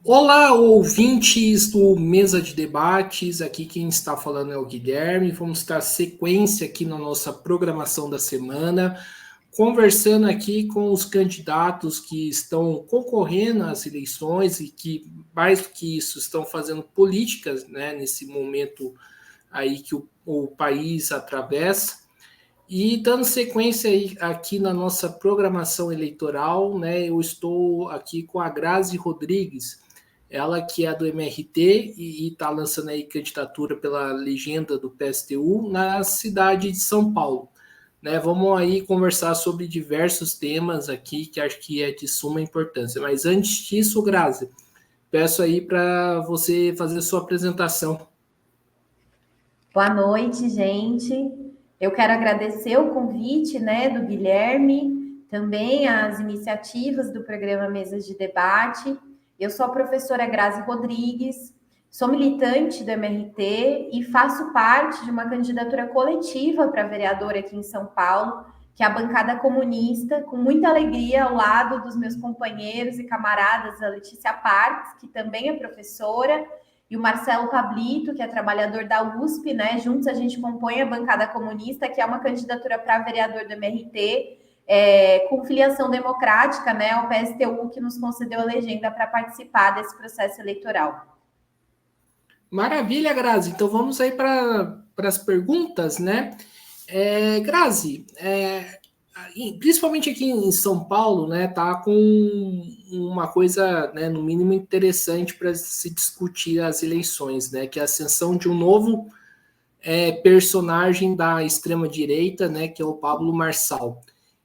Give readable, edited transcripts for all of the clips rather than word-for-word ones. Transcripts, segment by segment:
Olá, ouvintes do Mesa de Debates. Aqui quem está falando é o Guilherme. Vamos dar sequência aqui na nossa programação da semana, conversando aqui com os candidatos que estão concorrendo às eleições e que, mais do que isso, estão fazendo políticas, né, nesse momento aí que o país atravessa. E dando sequência aí, aqui na nossa programação eleitoral, né, eu estou aqui com a Grazi Rodrigues, ela que é do MRT e está lançando aí candidatura pela legenda do PSTU na cidade de São Paulo. Né, vamos aí conversar sobre diversos temas aqui que acho que é de suma importância. Mas antes disso, Grazi, peço aí para você fazer a sua apresentação. Boa noite, gente. Eu quero agradecer o convite, né, do Guilherme, também as iniciativas do programa Mesas de Debate. Eu sou a professora Grazi Rodrigues, sou militante do MRT e faço parte de uma candidatura coletiva para vereadora aqui em São Paulo, que é a bancada comunista, com muita alegria ao lado dos meus companheiros e camaradas, a Letícia Parques, que também é professora, e o Marcelo Pablito, que é trabalhador da USP, né? Juntos a gente compõe a bancada comunista, que é uma candidatura para vereador do MRT, com filiação democrática, né? O PSTU que nos concedeu a legenda para participar desse processo eleitoral. Maravilha, Grazi. Então vamos aí para as perguntas, né? Grazi, principalmente aqui em São Paulo, né, tá com uma coisa, né, no mínimo interessante para se discutir as eleições, né, que é a ascensão de um novo personagem da extrema direita, né, que é o Pablo Marçal.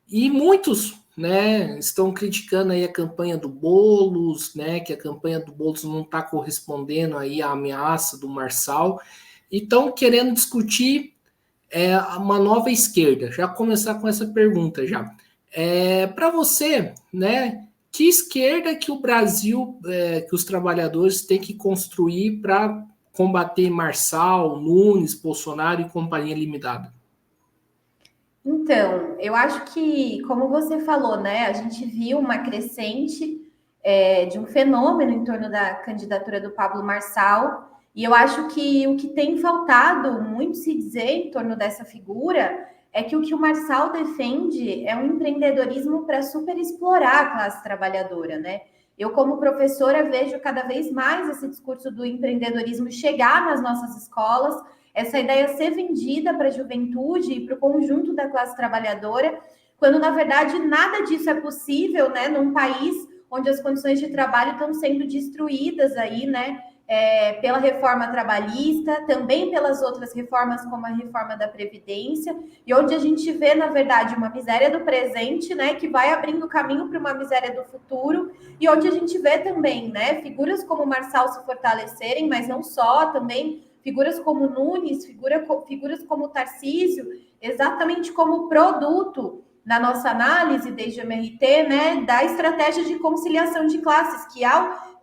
E muitos, né, estão criticando aí a campanha do Boulos, né, que a campanha do Boulos não está correspondendo aí à ameaça do Marçal, e estão querendo discutir uma nova esquerda. Já começar com essa pergunta já. Para você, né, que esquerda que o Brasil, que os trabalhadores têm que construir para combater Marçal, Nunes, Bolsonaro e companhia limitada? Então, eu acho que, como você falou, né, a gente viu uma crescente de um fenômeno em torno da candidatura do Pablo Marçal, e eu acho que o que tem faltado muito se dizer em torno dessa figura é que o Marçal defende é um empreendedorismo para superexplorar a classe trabalhadora, né? Eu, como professora, vejo cada vez mais esse discurso do empreendedorismo chegar nas nossas escolas, essa ideia ser vendida para a juventude e para o conjunto da classe trabalhadora, quando na verdade nada disso é possível, né, num país onde as condições de trabalho estão sendo destruídas aí, né, pela reforma trabalhista, também pelas outras reformas, como a reforma da Previdência, e onde a gente vê, na verdade, uma miséria do presente, né, que vai abrindo caminho para uma miséria do futuro, e onde a gente vê também, né, figuras como Marçal se fortalecerem, mas não só, também figuras como Nunes, figuras como Tarcísio, exatamente como produto na nossa análise desde o MRT, né, da estratégia de conciliação de classes, que ao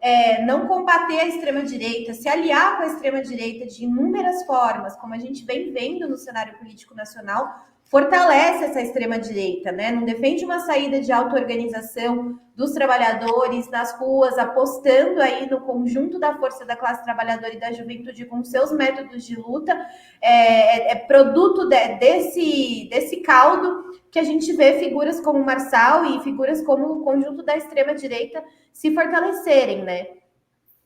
não combater a extrema-direita, se aliar com a extrema-direita de inúmeras formas, como a gente vem vendo no cenário político nacional, fortalece essa extrema-direita, né? Não defende uma saída de auto-organização dos trabalhadores nas ruas, apostando aí no conjunto da força da classe trabalhadora e da juventude com seus métodos de luta, produto desse caldo que a gente vê figuras como Marçal e figuras como o conjunto da extrema-direita se fortalecerem, né?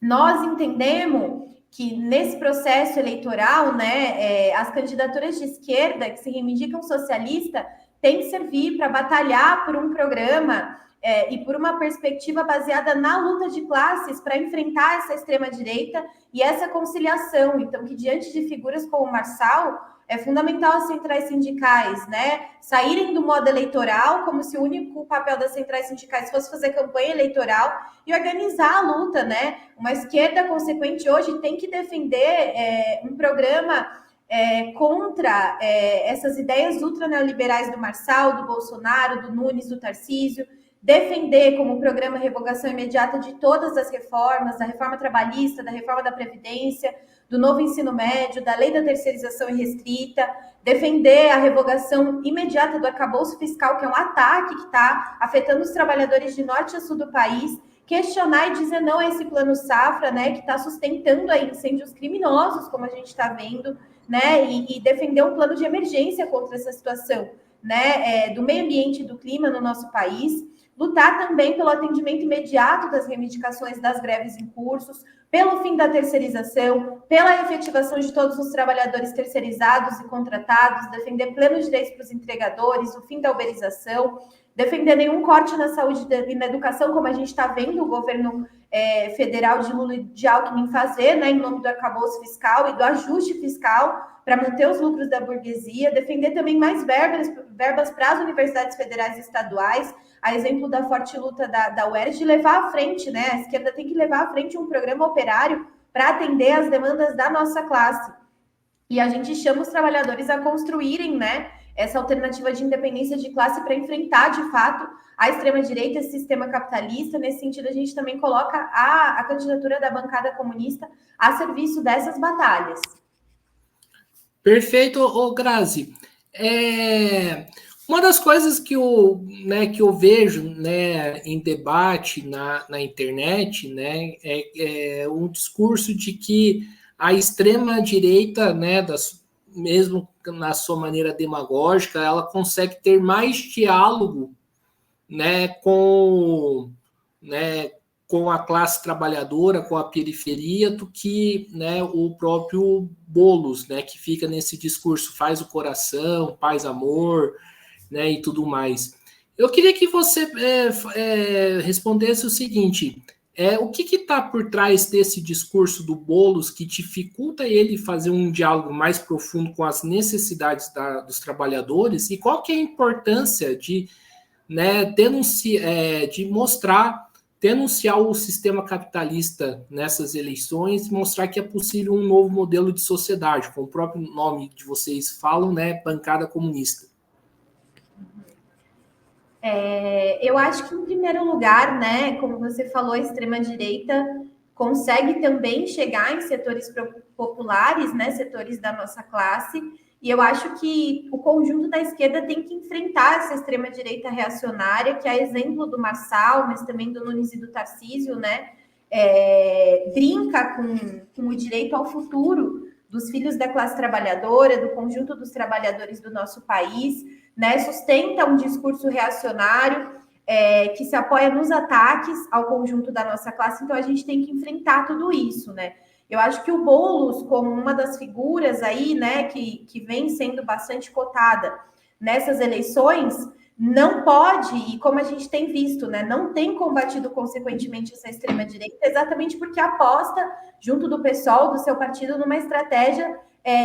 Nós entendemos que nesse processo eleitoral, né, as candidaturas de esquerda que se reivindicam socialista têm que servir para batalhar por um programa e por uma perspectiva baseada na luta de classes para enfrentar essa extrema-direita e essa conciliação. Então, que diante de figuras como Marçal, é fundamental as centrais sindicais, né, saírem do modo eleitoral, como se o único papel das centrais sindicais fosse fazer campanha eleitoral e organizar a luta, né? Uma esquerda consequente hoje tem que defender um programa contra essas ideias ultra neoliberais do Marçal, do Bolsonaro, do Nunes, do Tarcísio, defender como programa a revogação imediata de todas as reformas, da reforma trabalhista, da reforma da Previdência, do novo ensino médio, da lei da terceirização irrestrita, defender a revogação imediata do arcabouço fiscal, que é um ataque que está afetando os trabalhadores de norte a sul do país, questionar e dizer não a esse plano safra, né, que está sustentando aí incêndios criminosos, como a gente está vendo, né, e defender um plano de emergência contra essa situação, né, do meio ambiente e do clima no nosso país, lutar também pelo atendimento imediato das reivindicações das greves em cursos, pelo fim da terceirização, pela efetivação de todos os trabalhadores terceirizados e contratados, defender plenos direitos para os entregadores, o fim da uberização, defender nenhum corte na saúde e na educação, como a gente está vendo o governo federal de Lula e de Alckmin fazer, né, em nome do arcabouço fiscal e do ajuste fiscal para manter os lucros da burguesia, defender também mais verbas para as universidades federais e estaduais, a exemplo da forte luta da UERJ, de levar à frente, né, a esquerda tem que levar à frente um programa operário para atender às demandas da nossa classe. E a gente chama os trabalhadores a construírem, né, essa alternativa de independência de classe para enfrentar, de fato, a extrema-direita, esse sistema capitalista. Nesse sentido, a gente também coloca a candidatura da bancada comunista a serviço dessas batalhas. Perfeito, Grazi. Uma das coisas que eu vejo, né, em debate na internet, né, é um discurso de que a extrema-direita, né, mesmo na sua maneira demagógica, ela consegue ter mais diálogo, né, com a classe trabalhadora, com a periferia, do que, né, o próprio Boulos, né, que fica nesse discurso faz o coração, paz, amor, né, e tudo mais. Eu queria que você respondesse o seguinte: o que está por trás desse discurso do Boulos que dificulta ele fazer um diálogo mais profundo com as necessidades dos trabalhadores, e qual que é a importância de, né, denunciar o sistema capitalista nessas eleições, mostrar que é possível um novo modelo de sociedade, como o próprio nome de vocês falam, né, bancada comunista? Eu acho que, em primeiro lugar, né, como você falou, a extrema-direita consegue também chegar em setores populares, né, setores da nossa classe, e eu acho que o conjunto da esquerda tem que enfrentar essa extrema-direita reacionária, que é exemplo do Marçal, mas também do Nunes e do Tarcísio, né, brinca com o direito ao futuro dos filhos da classe trabalhadora, do conjunto dos trabalhadores do nosso país, né, sustenta um discurso reacionário que se apoia nos ataques ao conjunto da nossa classe. Então a gente tem que enfrentar tudo isso, né? Eu acho que o Boulos, como uma das figuras aí, né, que vem sendo bastante cotada nessas eleições, não pode, e como a gente tem visto, né, não tem combatido consequentemente essa extrema-direita, exatamente porque aposta, junto do PSOL, do seu partido, numa estratégia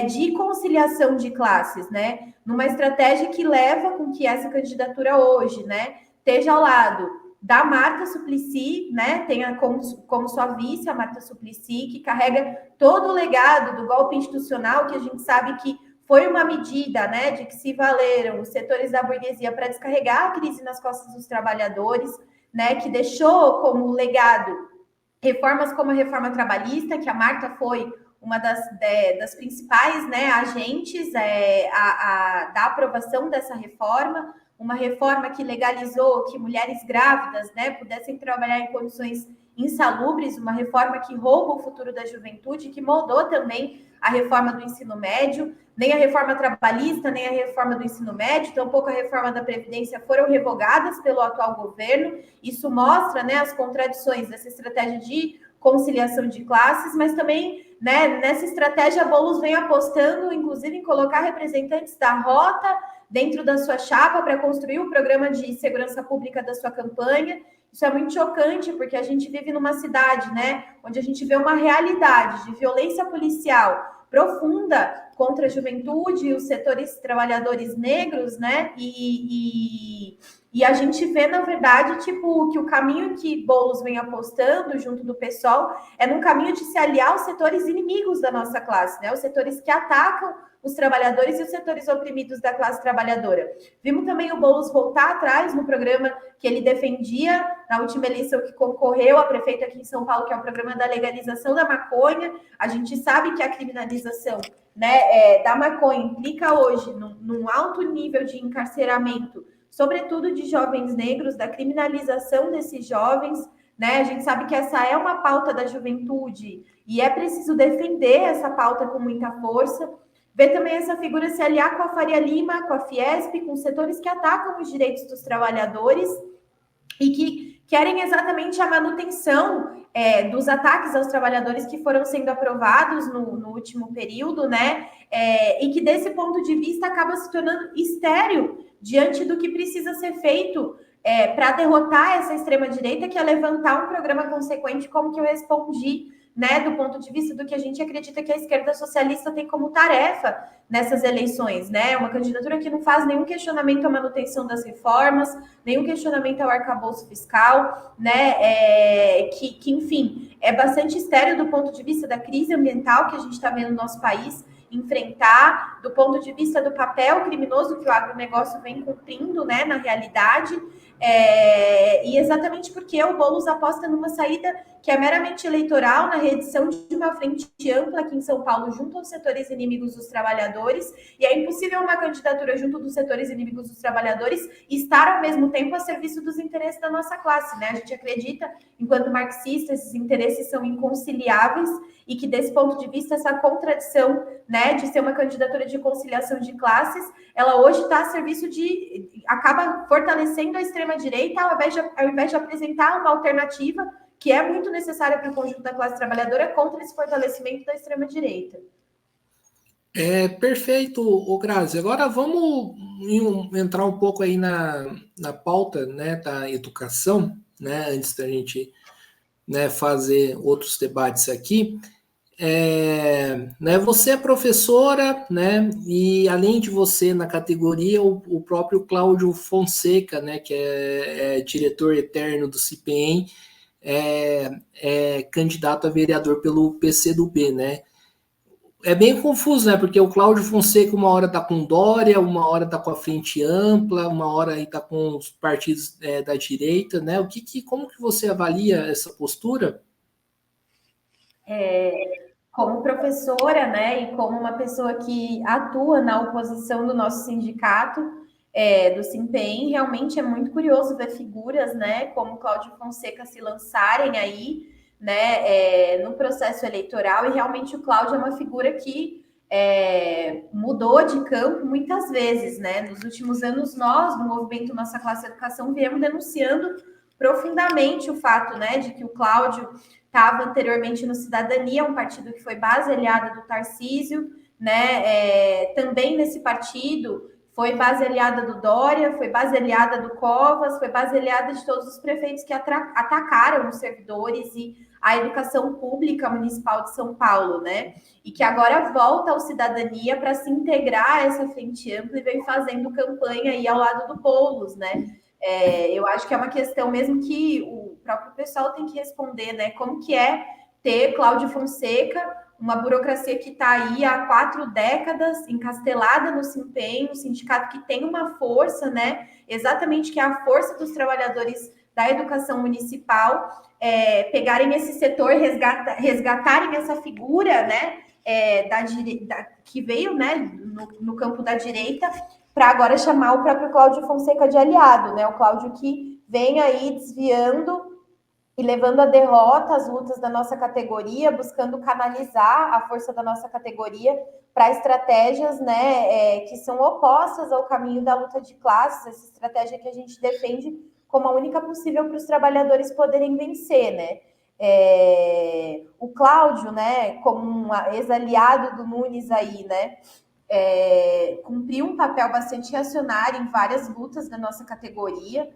de conciliação de classes, né? Numa estratégia que leva com que essa candidatura hoje, né, esteja ao lado da Marta Suplicy, né, tenha como sua vice a Marta Suplicy, que carrega todo o legado do golpe institucional, que a gente sabe que foi uma medida, né, de que se valeram os setores da burguesia para descarregar a crise nas costas dos trabalhadores, né, que deixou como legado reformas como a reforma trabalhista, que a Marta foi uma das principais, né, agentes da aprovação dessa reforma, uma reforma que legalizou que mulheres grávidas, né, pudessem trabalhar em condições insalubres, uma reforma que rouba o futuro da juventude, que moldou também a reforma do ensino médio. Nem a reforma trabalhista, nem a reforma do ensino médio, tampouco a reforma da Previdência foram revogadas pelo atual governo. Isso mostra, né, as contradições dessa estratégia de conciliação de classes, mas também, né, nessa estratégia, Boulos vem apostando, inclusive, em colocar representantes da Rota dentro da sua chapa para construir o programa de segurança pública da sua campanha. Isso é muito chocante, porque a gente vive numa cidade, né, onde a gente vê uma realidade de violência policial profunda contra a juventude e os setores trabalhadores negros, né? E a gente vê, na verdade, tipo, que o caminho que Boulos vem apostando junto do PSOL é num caminho de se aliar aos setores inimigos da nossa classe, né? Os setores que atacam os trabalhadores e os setores oprimidos da classe trabalhadora. Vimos também o Boulos voltar atrás no programa que ele defendia na última eleição que concorreu a prefeito aqui em São Paulo, que é o programa da legalização da maconha. A gente sabe que a criminalização, né, da maconha implica hoje num alto nível de encarceramento, sobretudo de jovens negros, da criminalização desses jovens, né? A gente sabe que essa é uma pauta da juventude e é preciso defender essa pauta com muita força. Ver também essa figura se aliar com a Faria Lima, com a Fiesp, com setores que atacam os direitos dos trabalhadores e que querem exatamente a manutenção dos ataques aos trabalhadores que foram sendo aprovados no último período, né? E que, desse ponto de vista, acaba se tornando estéril diante do que precisa ser feito para derrotar essa extrema-direita, que é levantar um programa consequente, como que eu respondi, né, do ponto de vista do que a gente acredita que a esquerda socialista tem como tarefa nessas eleições, né? Uma candidatura que não faz nenhum questionamento à manutenção das reformas, nenhum questionamento ao arcabouço fiscal, né? Que, enfim, é bastante estéril do ponto de vista da crise ambiental que a gente está vendo no nosso país enfrentar, do ponto de vista do papel criminoso que o agronegócio vem cumprindo, né, na realidade, e exatamente porque o Boulos aposta numa saída que é meramente eleitoral, na reedição de uma frente ampla aqui em São Paulo, junto aos setores inimigos dos trabalhadores, e é impossível uma candidatura junto dos setores inimigos dos trabalhadores estar ao mesmo tempo a serviço dos interesses da nossa classe, né? A gente acredita, enquanto marxistas, esses interesses são inconciliáveis e que, desse ponto de vista, essa contradição, né, de ser uma candidatura de conciliação de classes, ela hoje está a serviço acaba fortalecendo a extrema-direita ao invés de apresentar uma alternativa que é muito necessária para o conjunto da classe trabalhadora contra esse fortalecimento da extrema-direita. Perfeito, Grazi. Agora vamos entrar um pouco aí na pauta, né, da educação, né, antes da gente, né, fazer outros debates aqui. Né, você é professora, né, e além de você na categoria, o próprio Cláudio Fonseca, né, que é diretor eterno do CIPEM, é candidato a vereador pelo PCdoB, né? É bem confuso, né? Porque o Cláudio Fonseca uma hora tá com Dória, uma hora tá com a Frente Ampla, uma hora aí tá com os partidos da direita, né? Como que você avalia essa postura? Como professora, né, e como uma pessoa que atua na oposição do nosso sindicato, do Simpem, realmente é muito curioso ver figuras, né, como Cláudio Fonseca se lançarem aí, né, no processo eleitoral, e realmente o Cláudio é uma figura que mudou de campo muitas vezes, né? Nos últimos anos, nós, no movimento Nossa Classe Educação, viemos denunciando profundamente o fato, né, de que o Cláudio estava anteriormente no Cidadania, um partido que foi base aliada do Tarcísio, né? Também nesse partido foi base aliada do Dória, foi base aliada do Covas, foi base aliada de todos os prefeitos que atacaram os servidores e a educação pública municipal de São Paulo, né? E que agora volta ao Cidadania para se integrar a essa frente ampla e vem fazendo campanha aí ao lado do Boulos, né? Eu acho que é uma questão mesmo que o próprio pessoal tem que responder, né? Como que é ter Cláudio Fonseca, uma burocracia que está aí há 4 décadas, encastelada no Simpem, um sindicato que tem uma força, né? Exatamente que é a força dos trabalhadores da educação municipal, pegarem esse setor, resgatarem essa figura, né? Que veio, né, no campo da direita, para agora chamar o próprio Cláudio Fonseca de aliado, né? O Cláudio que vem aí desviando e levando a derrota as lutas da nossa categoria, buscando canalizar a força da nossa categoria para estratégias, né, que são opostas ao caminho da luta de classes, essa estratégia que a gente defende como a única possível para os trabalhadores poderem vencer, né? O Cláudio, né, como um ex-aliado do Nunes aí, né, cumpriu um papel bastante reacionário em várias lutas da nossa categoria,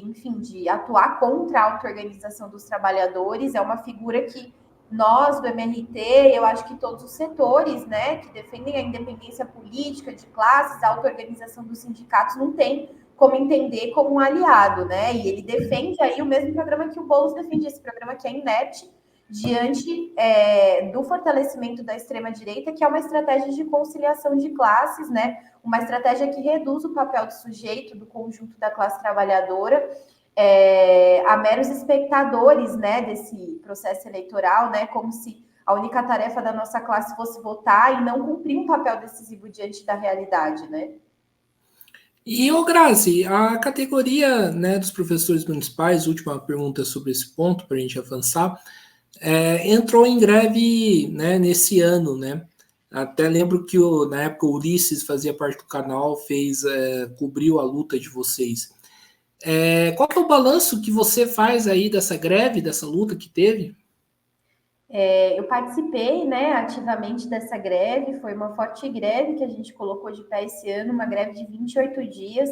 enfim, de atuar contra a auto-organização dos trabalhadores. É uma figura que nós, do MRT, eu acho que todos os setores, né, que defendem a independência política de classes, a auto-organização dos sindicatos, não tem como entender como um aliado, né? E ele defende aí o mesmo programa que o Boulos defende, esse programa que é inerte, diante do fortalecimento da extrema-direita, que é uma estratégia de conciliação de classes, né? Uma estratégia que reduz o papel do sujeito, do conjunto da classe trabalhadora, a meros espectadores, né, desse processo eleitoral, né? Como se a única tarefa da nossa classe fosse votar e não cumprir um papel decisivo diante da realidade, né? E, ô Grazi, a categoria, né, dos professores municipais, última pergunta sobre esse ponto, para a gente avançar, entrou em greve, né, nesse ano, né? Até lembro que na época o Ulisses fazia parte do canal, cobriu a luta de vocês. Qual que é o balanço que você faz aí dessa greve, dessa luta que teve? Eu participei, né, ativamente dessa greve, foi uma forte greve que a gente colocou de pé esse ano, uma greve de 28 dias,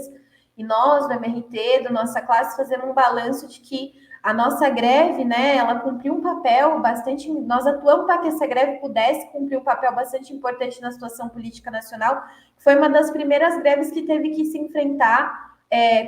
e nós, do MRT, da nossa classe, fazemos um balanço de que a nossa greve, né, ela cumpriu um papel bastante, nós atuamos para que essa greve pudesse cumprir um papel bastante importante na situação política nacional, foi uma das primeiras greves que teve que se enfrentar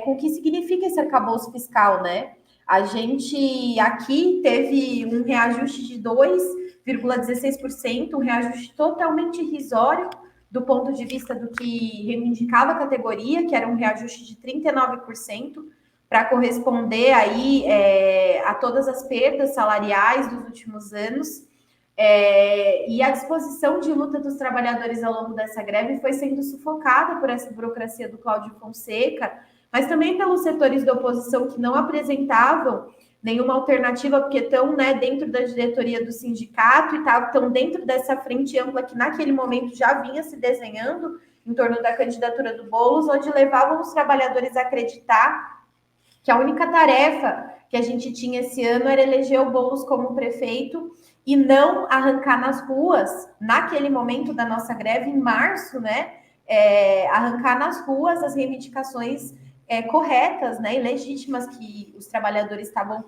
com o que significa esse arcabouço fiscal, né? A gente aqui teve um reajuste de 2,16%, um reajuste totalmente irrisório do ponto de vista do que reivindicava a categoria, que era um reajuste de 39%, para corresponder aí a todas as perdas salariais dos últimos anos. E a disposição de luta dos trabalhadores ao longo dessa greve foi sendo sufocada por essa burocracia do Cláudio Fonseca, mas também pelos setores da oposição que não apresentavam nenhuma alternativa, porque estão, né, dentro da diretoria do sindicato e estão dentro dessa frente ampla que naquele momento já vinha se desenhando em torno da candidatura do Boulos, onde levavam os trabalhadores a acreditar que a única tarefa que a gente tinha esse ano era eleger o Boulos como prefeito e não arrancar nas ruas, naquele momento da nossa greve, em março, né? Arrancar nas ruas as reivindicações corretas, né, e legítimas que os trabalhadores estavam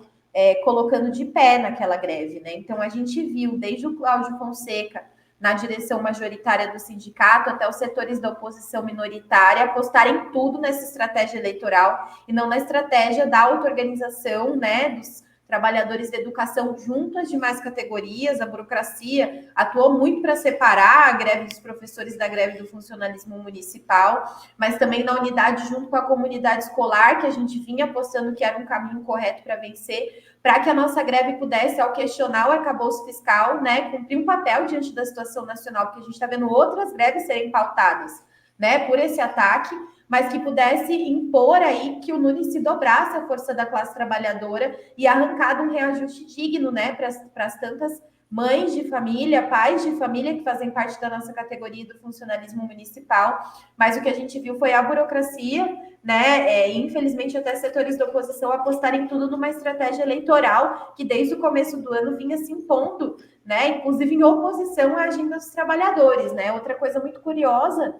colocando de pé naquela greve, né? Então a gente viu desde o Cláudio Fonseca na direção majoritária do sindicato até os setores da oposição minoritária apostarem tudo nessa estratégia eleitoral e não na estratégia da auto-organização, né, dos trabalhadores da educação junto às demais categorias. A burocracia atuou muito para separar a greve dos professores da greve do funcionalismo municipal, mas também na unidade junto com a comunidade escolar, que a gente vinha apostando que era um caminho correto para vencer, para que a nossa greve pudesse, ao questionar o arcabouço fiscal, né, cumprir um papel diante da situação nacional, porque a gente está vendo outras greves serem pautadas, né, por esse ataque, mas que pudesse impor aí que o Nunes se dobrasse a força da classe trabalhadora e arrancado um reajuste digno, né, para as tantas mães de família, pais de família que fazem parte da nossa categoria do funcionalismo municipal. Mas o que a gente viu foi a burocracia, né, e infelizmente até setores da oposição apostarem tudo numa estratégia eleitoral que desde o começo do ano vinha se impondo, né, inclusive em oposição à agenda dos trabalhadores, né. Outra coisa muito curiosa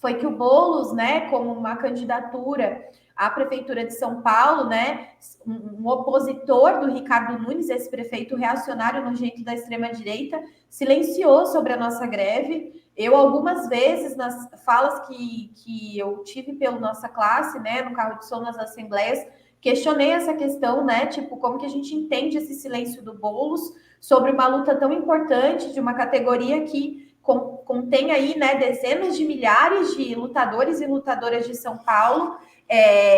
foi que o Boulos, né, como uma candidatura à prefeitura de São Paulo, né, um opositor do Ricardo Nunes, esse prefeito reacionário nojento da extrema-direita, silenciou sobre a nossa greve. Eu, algumas vezes, nas falas que eu tive pela nossa classe, né, no carro de som nas assembleias, questionei essa questão, né, tipo, como que a gente entende esse silêncio do Boulos sobre uma luta tão importante de uma categoria que contém aí, né, dezenas de milhares de lutadores e lutadoras de São Paulo.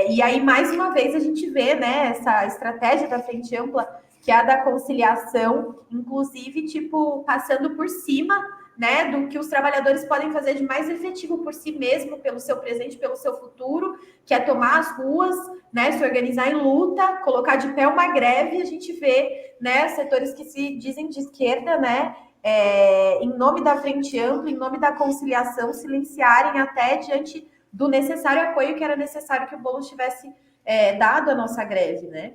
E aí, mais uma vez, a gente vê, né, essa estratégia da Frente Ampla, que é a da conciliação, inclusive, tipo, passando por cima, né, do que os trabalhadores podem fazer de mais efetivo por si mesmo, pelo seu presente, pelo seu futuro, que é tomar as ruas, né, se organizar em luta, colocar de pé uma greve. A gente vê, né, setores que se dizem de esquerda, né, em nome da Frente Ampla, em nome da conciliação, silenciarem até diante do necessário apoio que era necessário que o Boulos tivesse dado à nossa greve, né?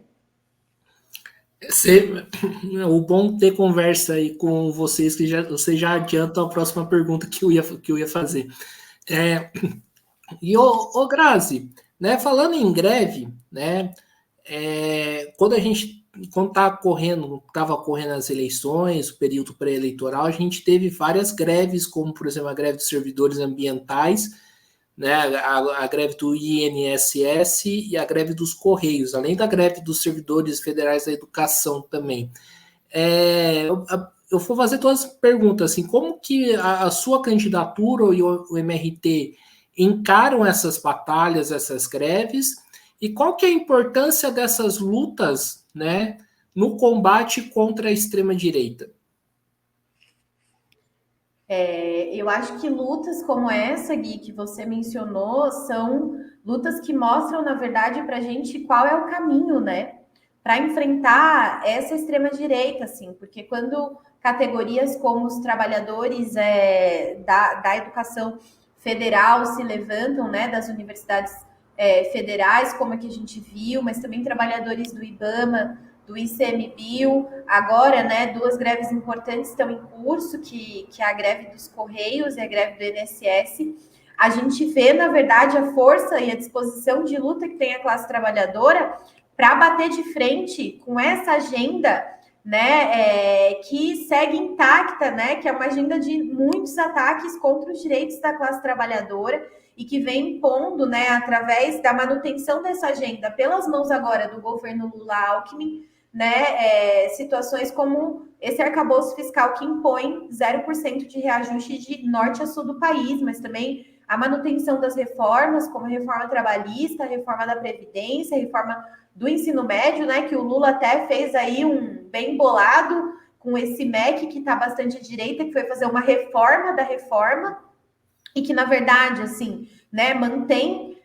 O bom ter conversa aí com vocês, que você já adianta a próxima pergunta que eu ia fazer. E Grazi, né, falando em greve, né, quando estava correndo as eleições, o período pré-eleitoral, a gente teve várias greves, como por exemplo a greve dos servidores ambientais, né, a greve do INSS e a greve dos Correios, além da greve dos servidores federais da educação também. Eu vou fazer todas as perguntas, assim, como que a sua candidatura e o MRT encaram essas batalhas, essas greves, e qual que é a importância dessas lutas, né, no combate contra a extrema-direita? Eu acho que lutas como essa, Gui, que você mencionou, são lutas que mostram, na verdade, para a gente qual é o caminho, né? Para enfrentar essa extrema-direita, assim, porque quando categorias como os trabalhadores da educação federal se levantam, né, das universidades federais, como é que a gente viu, mas também trabalhadores do IBAMA, do ICMBio, agora, né, duas greves importantes estão em curso, que é a greve dos Correios e a greve do INSS. A gente vê, na verdade, a força e a disposição de luta que tem a classe trabalhadora para bater de frente com essa agenda, né, que segue intacta, né, que é uma agenda de muitos ataques contra os direitos da classe trabalhadora e que vem impondo, né, através da manutenção dessa agenda pelas mãos agora do governo Lula-Alckmin, né, situações como esse arcabouço fiscal que impõe 0% de reajuste de norte a sul do país, mas também a manutenção das reformas, como a reforma trabalhista, a reforma da Previdência, a reforma do ensino médio, né, que o Lula até fez aí um bem bolado com esse MEC que está bastante à direita, que foi fazer uma reforma da reforma, e que, na verdade, assim, né, mantém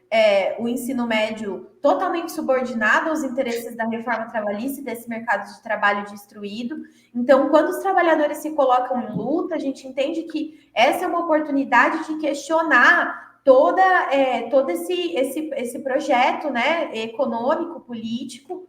o ensino médio totalmente subordinado aos interesses da reforma trabalhista e desse mercado de trabalho destruído. Então, quando os trabalhadores se colocam em luta, a gente entende que essa é uma oportunidade de questionar todo esse projeto, né, econômico, político,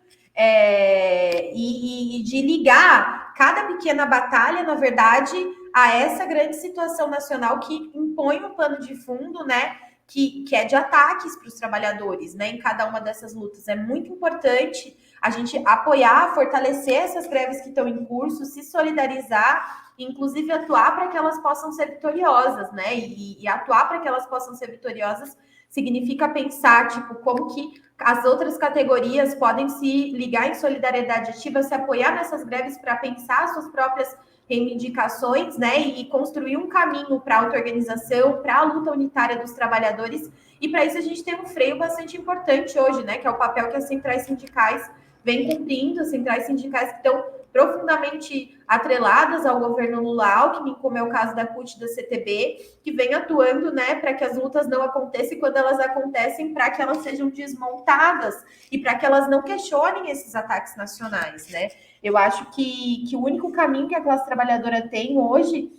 e de ligar cada pequena batalha, na verdade, a essa grande situação nacional que impõe um pano de fundo, né, que é de ataques para os trabalhadores, né, em cada uma dessas lutas. É muito importante a gente apoiar, fortalecer essas greves que estão em curso, se solidarizar, inclusive atuar para que elas possam ser vitoriosas, né, e atuar para que elas possam ser vitoriosas significa pensar, tipo, como que as outras categorias podem se ligar em solidariedade ativa, se apoiar nessas greves para pensar suas próprias reivindicações, né, e construir um caminho para a auto-organização, para a luta unitária dos trabalhadores. E para isso a gente tem um freio bastante importante hoje, né, que é o papel que as centrais sindicais vêm cumprindo, as centrais sindicais que estão profundamente atreladas ao governo Lula-Alckmin, como é o caso da CUT e da CTB, que vem atuando, né, para que as lutas não aconteçam e quando elas acontecem, para que elas sejam desmontadas e para que elas não questionem esses ataques nacionais, né? Eu acho que o único caminho que a classe trabalhadora tem hoje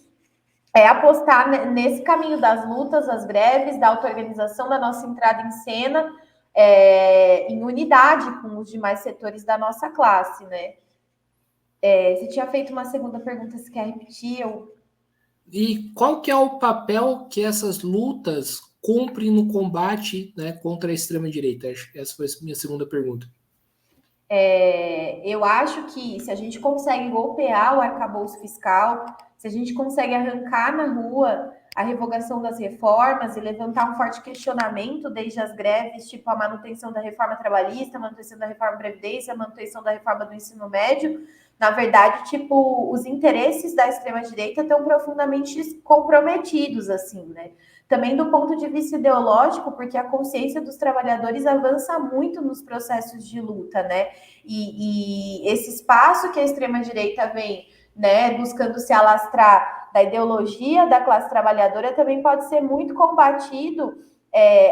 é apostar nesse caminho das lutas, das greves, da auto-organização, da nossa entrada em cena, em unidade com os demais setores da nossa classe, né? Você tinha feito uma segunda pergunta, se quer repetir? E qual que é o papel que essas lutas cumprem no combate, né, contra a extrema-direita? Essa foi a minha segunda pergunta. Eu acho que se a gente consegue golpear o arcabouço fiscal, se a gente consegue arrancar na rua a revogação das reformas e levantar um forte questionamento desde as greves, tipo a manutenção da reforma trabalhista, a manutenção da reforma da Previdência, a manutenção da reforma do ensino médio, na verdade, tipo, os interesses da extrema-direita estão profundamente comprometidos, assim, né? Também do ponto de vista ideológico, porque a consciência dos trabalhadores avança muito nos processos de luta, né? E esse espaço que a extrema-direita vem, né, buscando se alastrar da ideologia da classe trabalhadora também pode ser muito combatido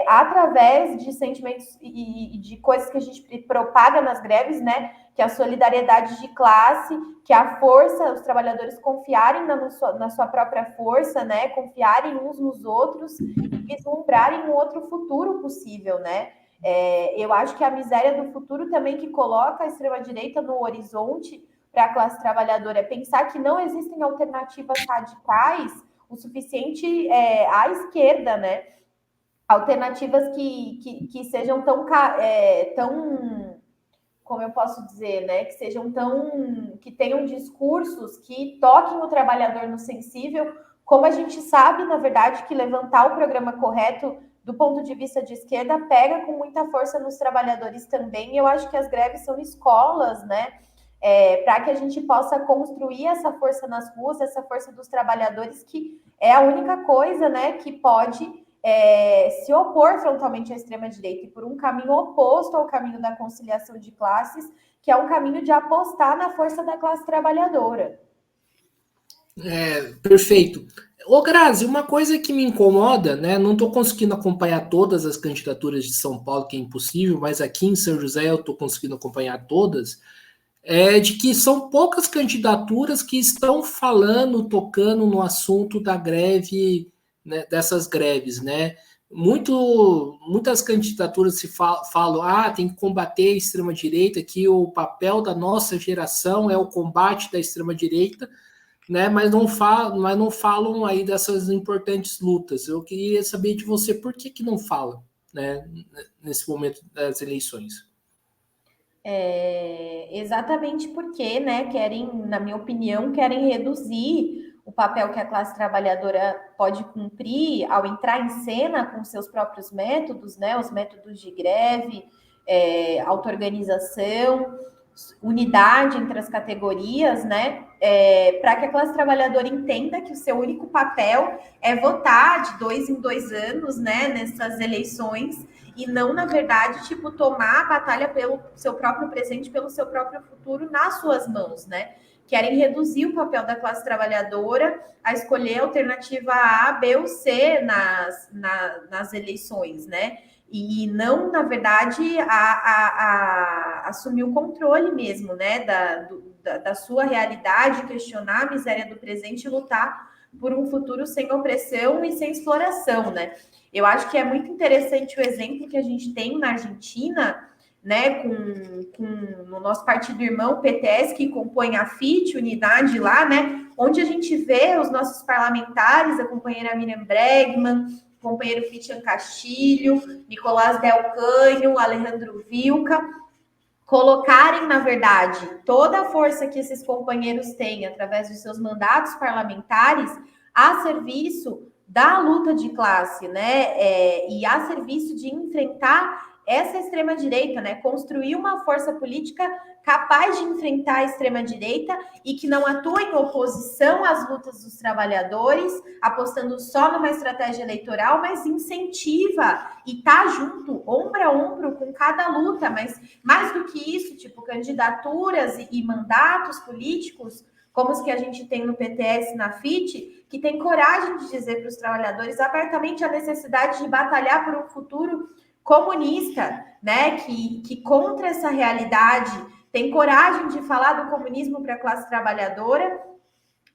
através de sentimentos e de coisas que a gente propaga nas greves, né? Que é a solidariedade de classe, que é a força, os trabalhadores confiarem na sua própria força, né? Confiarem uns nos outros e vislumbrarem um outro futuro possível, né? Eu acho que a miséria do futuro também que coloca a extrema-direita no horizonte para a classe trabalhadora é pensar que não existem alternativas radicais o suficiente à esquerda, né? Alternativas que sejam tão, como eu posso dizer, né? Que sejam que tenham discursos que toquem o trabalhador no sensível, como a gente sabe, na verdade, que levantar o programa correto do ponto de vista de esquerda pega com muita força nos trabalhadores também. E eu acho que as greves são escolas, né? Para que a gente possa construir essa força nas ruas, essa força dos trabalhadores, que é a única coisa, né, que pode se opor frontalmente à extrema-direita e por um caminho oposto ao caminho da conciliação de classes, que é um caminho de apostar na força da classe trabalhadora. Perfeito. Ô, Grazi, uma coisa que me incomoda, né? Não estou conseguindo acompanhar todas as candidaturas de São Paulo, que é impossível, mas aqui em São José eu estou conseguindo acompanhar todas. É de que são poucas candidaturas que estão falando, tocando no assunto da greve, né, dessas greves, né? Muitas candidaturas falam, tem que combater a extrema-direita, que o papel da nossa geração é o combate da extrema-direita, né? Mas não falam aí dessas importantes lutas. Eu queria saber de você por que não fala, né, nesse momento das eleições. Exatamente porque, né, querem, na minha opinião, querem reduzir o papel que a classe trabalhadora pode cumprir ao entrar em cena com seus próprios métodos, né, os métodos de greve, auto-organização, unidade entre as categorias, né, para que a classe trabalhadora entenda que o seu único papel é votar de 2 em 2 anos, né, nessas eleições, e não, na verdade, tipo, tomar a batalha pelo seu próprio presente, pelo seu próprio futuro nas suas mãos, né? Querem reduzir o papel da classe trabalhadora a escolher a alternativa A, B ou C nas eleições, né? E não, na verdade, a assumir o controle mesmo, né, da sua realidade, questionar a miséria do presente e lutar por um futuro sem opressão e sem exploração, né? Eu acho que é muito interessante o exemplo que a gente tem na Argentina, né, com o nosso partido irmão, o PTS, que compõe a FIT, unidade lá, né, onde a gente vê os nossos parlamentares, a companheira Miriam Bregman, o companheiro Christian Castilho, Nicolás Del Canho, Alejandro Vilca, colocarem, na verdade, toda a força que esses companheiros têm através dos seus mandatos parlamentares a serviço da luta de classe, né? E a serviço de enfrentar essa extrema-direita, né? Construir uma força política capaz de enfrentar a extrema-direita e que não atua em oposição às lutas dos trabalhadores, apostando só numa estratégia eleitoral, mas incentiva e tá junto, ombro a ombro, com cada luta. Mas mais do que isso, tipo, candidaturas e mandatos políticos, como os que a gente tem no PTS, na FIT, que tem coragem de dizer para os trabalhadores abertamente a necessidade de batalhar por um futuro comunista, né? Que contra essa realidade tem coragem de falar do comunismo para a classe trabalhadora.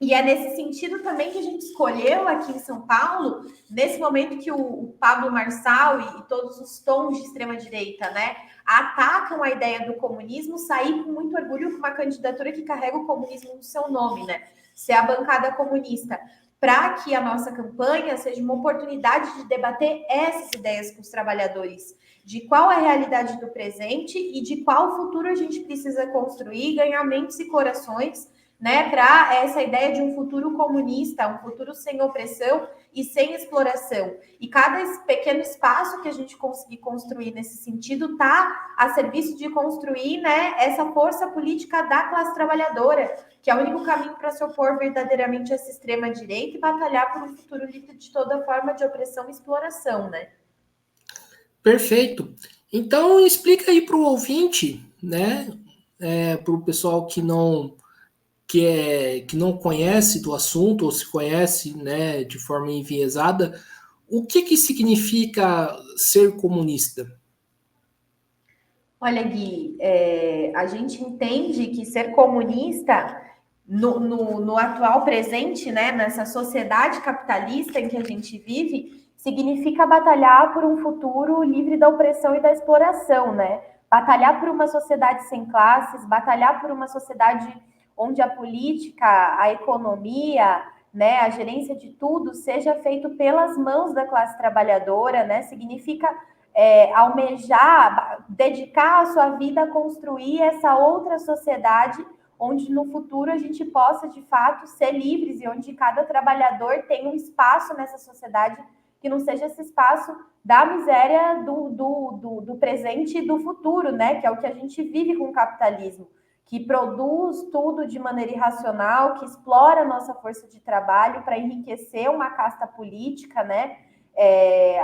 E é nesse sentido também que a gente escolheu aqui em São Paulo, nesse momento que o Pablo Marçal e todos os tons de extrema-direita, né, atacam a ideia do comunismo, sair com muito orgulho com uma candidatura que carrega o comunismo no seu nome, né, ser a bancada comunista, para que a nossa campanha seja uma oportunidade de debater essas ideias com os trabalhadores, de qual é a realidade do presente e de qual futuro a gente precisa construir, ganhar mentes e corações, né, para essa ideia de um futuro comunista, um futuro sem opressão e sem exploração. E cada pequeno espaço que a gente conseguir construir nesse sentido está a serviço de construir, né, essa força política da classe trabalhadora, que é o único caminho para se opor verdadeiramente a essa extrema-direita e batalhar por um futuro livre de toda forma de opressão e exploração, né? Perfeito. Então, explica aí para o ouvinte, né, para o pessoal que não conhece do assunto ou se conhece, né, de forma enviesada, o que significa ser comunista? Olha, Gui, a gente entende que ser comunista no atual presente, né, nessa sociedade capitalista em que a gente vive, significa batalhar por um futuro livre da opressão e da exploração, né? Batalhar por uma sociedade sem classes, batalhar por uma sociedade onde a política, a economia, né, a gerência de tudo seja feito pelas mãos da classe trabalhadora, né? Significa almejar, dedicar a sua vida a construir essa outra sociedade onde no futuro a gente possa, de fato, ser livres e onde cada trabalhador tenha um espaço nessa sociedade que não seja esse espaço da miséria do presente e do futuro, né? Que é o que a gente vive com o capitalismo, que produz tudo de maneira irracional, que explora a nossa força de trabalho para enriquecer uma casta política, né?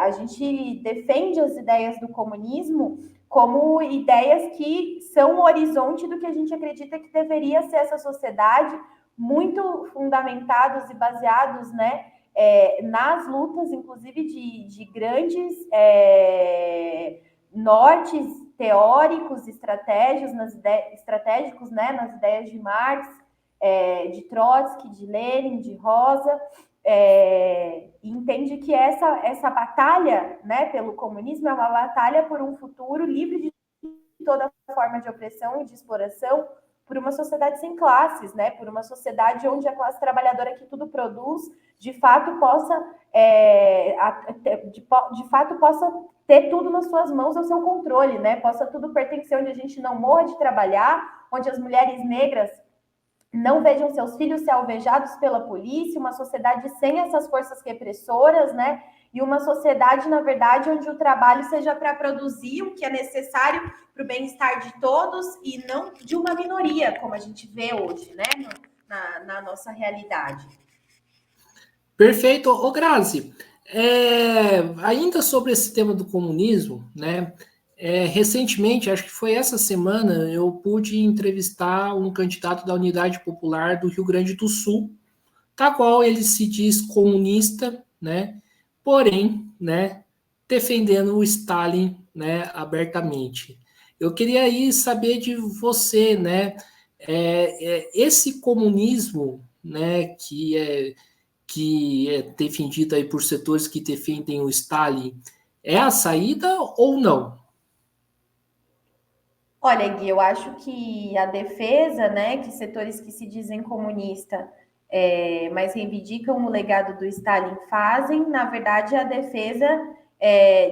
A gente defende as ideias do comunismo como ideias que são o horizonte do que a gente acredita que deveria ser essa sociedade, muito fundamentados e baseados, né, nas lutas, inclusive, de grandes nortes teóricos, estratégicos, né, nas ideias de Marx, de Trotsky, de Lenin, de Rosa, e entende que essa batalha, né, pelo comunismo é uma batalha por um futuro livre de toda forma de opressão e de exploração, por uma sociedade sem classes, né, por uma sociedade onde a classe trabalhadora que tudo produz, de fato possa ter tudo nas suas mãos ao seu controle, né, possa tudo pertencer onde a gente não morra de trabalhar, onde as mulheres negras não vejam seus filhos ser alvejados pela polícia, uma sociedade sem essas forças repressoras, né? E uma sociedade, na verdade, onde o trabalho seja para produzir o que é necessário para o bem-estar de todos e não de uma minoria, como a gente vê hoje, né? Na nossa realidade. Perfeito. Ô, Grazi, ainda sobre esse tema do comunismo, né? Recentemente, acho que foi essa semana, eu pude entrevistar um candidato da Unidade Popular do Rio Grande do Sul, tal qual ele se diz comunista, né? Porém, né, defendendo o Stalin, né, abertamente. Eu queria aí saber de você, né, esse comunismo, né, que é defendido aí por setores que defendem o Stalin, é a saída ou não? Olha, Gui, eu acho que a defesa, né, que setores que se dizem comunista, mas reivindicam o legado do Stalin fazem, na verdade, a defesa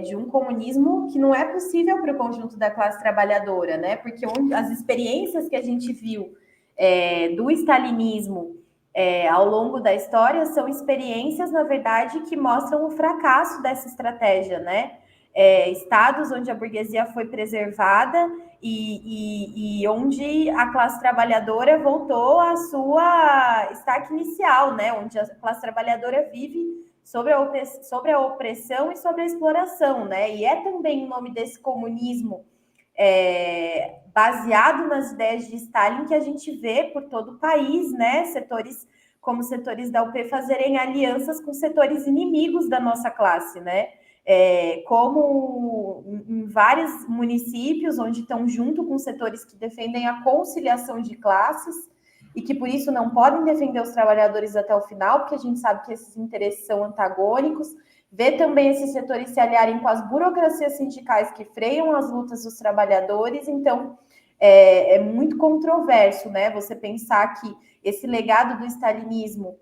de um comunismo que não é possível para o conjunto da classe trabalhadora, né? Porque as experiências que a gente viu do stalinismo ao longo da história são experiências, na verdade, que mostram o fracasso dessa estratégia, né? Estados onde a burguesia foi preservada e onde a classe trabalhadora voltou à sua estaca inicial, né? Onde a classe trabalhadora vive sobre a opressão e sobre a exploração, né? E é também em nome desse comunismo baseado nas ideias de Stalin que a gente vê por todo o país, né? Setores como setores da UP fazerem alianças com setores inimigos da nossa classe, né? Como em vários municípios onde estão junto com setores que defendem a conciliação de classes e que por isso não podem defender os trabalhadores até o final, porque a gente sabe que esses interesses são antagônicos. Ver também esses setores se aliarem com as burocracias sindicais que freiam as lutas dos trabalhadores. Então, é muito controverso, né? Você pensar que esse legado do stalinismo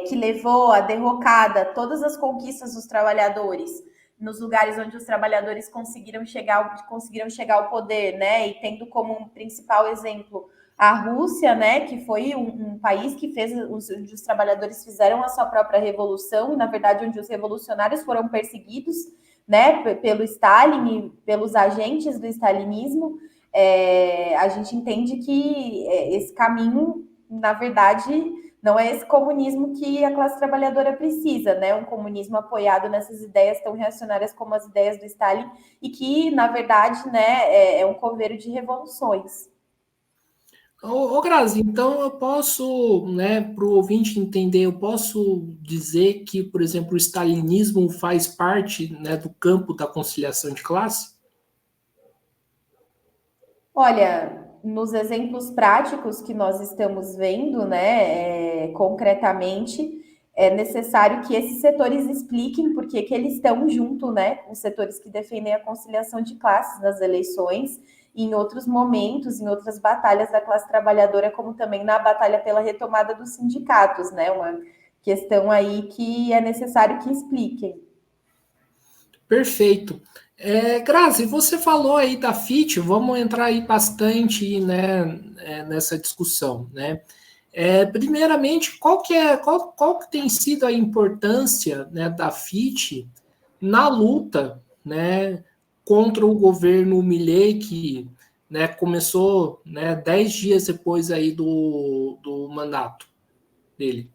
que levou à derrocada todas as conquistas dos trabalhadores nos lugares onde os trabalhadores conseguiram chegar ao poder, né? E tendo como um principal exemplo a Rússia, né? Que foi um país que onde os trabalhadores fizeram a sua própria revolução e, na verdade, onde os revolucionários foram perseguidos, né? Pelo Stalin e pelos agentes do stalinismo. A gente entende que esse caminho, na verdade, não é esse comunismo que a classe trabalhadora precisa, né? Um comunismo apoiado nessas ideias tão reacionárias como as ideias do Stalin e que, na verdade, né, é um coveiro de revoluções. Ô, Grazi, então eu posso, né, para o ouvinte entender, eu posso dizer que, por exemplo, o stalinismo faz parte, né, do campo da conciliação de classe? Olha, nos exemplos práticos que nós estamos vendo, né, concretamente, é necessário que esses setores expliquem por que eles estão junto, né, com os setores que defendem a conciliação de classes nas eleições e em outros momentos, em outras batalhas da classe trabalhadora, como também na batalha pela retomada dos sindicatos, né, uma questão aí que é necessário que expliquem. Perfeito. Grazi, você falou aí da FIT, vamos entrar aí bastante, né, nessa discussão, né? Primeiramente, qual que tem sido a importância, né, da FIT na luta, né, contra o governo Milei, que, né, começou, né, 10 dias depois aí do mandato dele?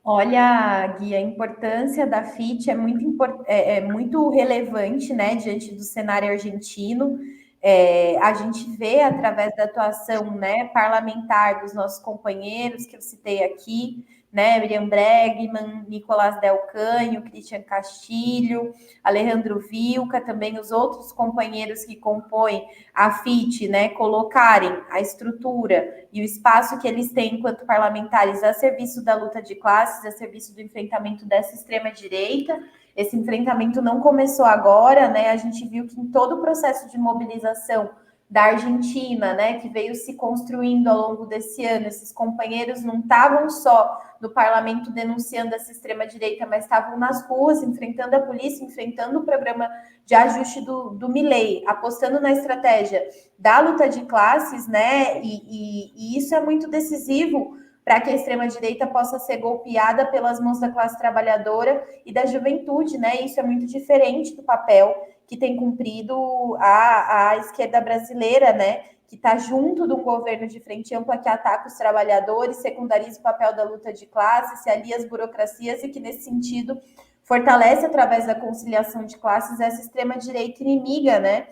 Olha, Gui, a importância da FIT é muito relevante, né, diante do cenário argentino. A gente vê, através da atuação, né, parlamentar dos nossos companheiros, que eu citei aqui, né, Miriam Bregman, Nicolás Del Canho, Christian Castilho, Alejandro Vilca, também os outros companheiros que compõem a FIT, né, colocarem a estrutura e o espaço que eles têm enquanto parlamentares a serviço da luta de classes, a serviço do enfrentamento dessa extrema-direita. Esse enfrentamento não começou agora, né? A gente viu que em todo o processo de mobilização da Argentina, né, que veio se construindo ao longo desse ano, esses companheiros não estavam só no parlamento denunciando essa extrema-direita, mas estavam nas ruas, enfrentando a polícia, enfrentando o programa de ajuste do Milei, apostando na estratégia da luta de classes, né, e isso é muito decisivo para que a extrema-direita possa ser golpeada pelas mãos da classe trabalhadora e da juventude, né? Isso é muito diferente do papel que tem cumprido a esquerda brasileira, né? Que está junto de um governo de frente ampla que ataca os trabalhadores, secundariza o papel da luta de classe, se alia às burocracias e que, nesse sentido, fortalece, através da conciliação de classes, essa extrema-direita inimiga, né?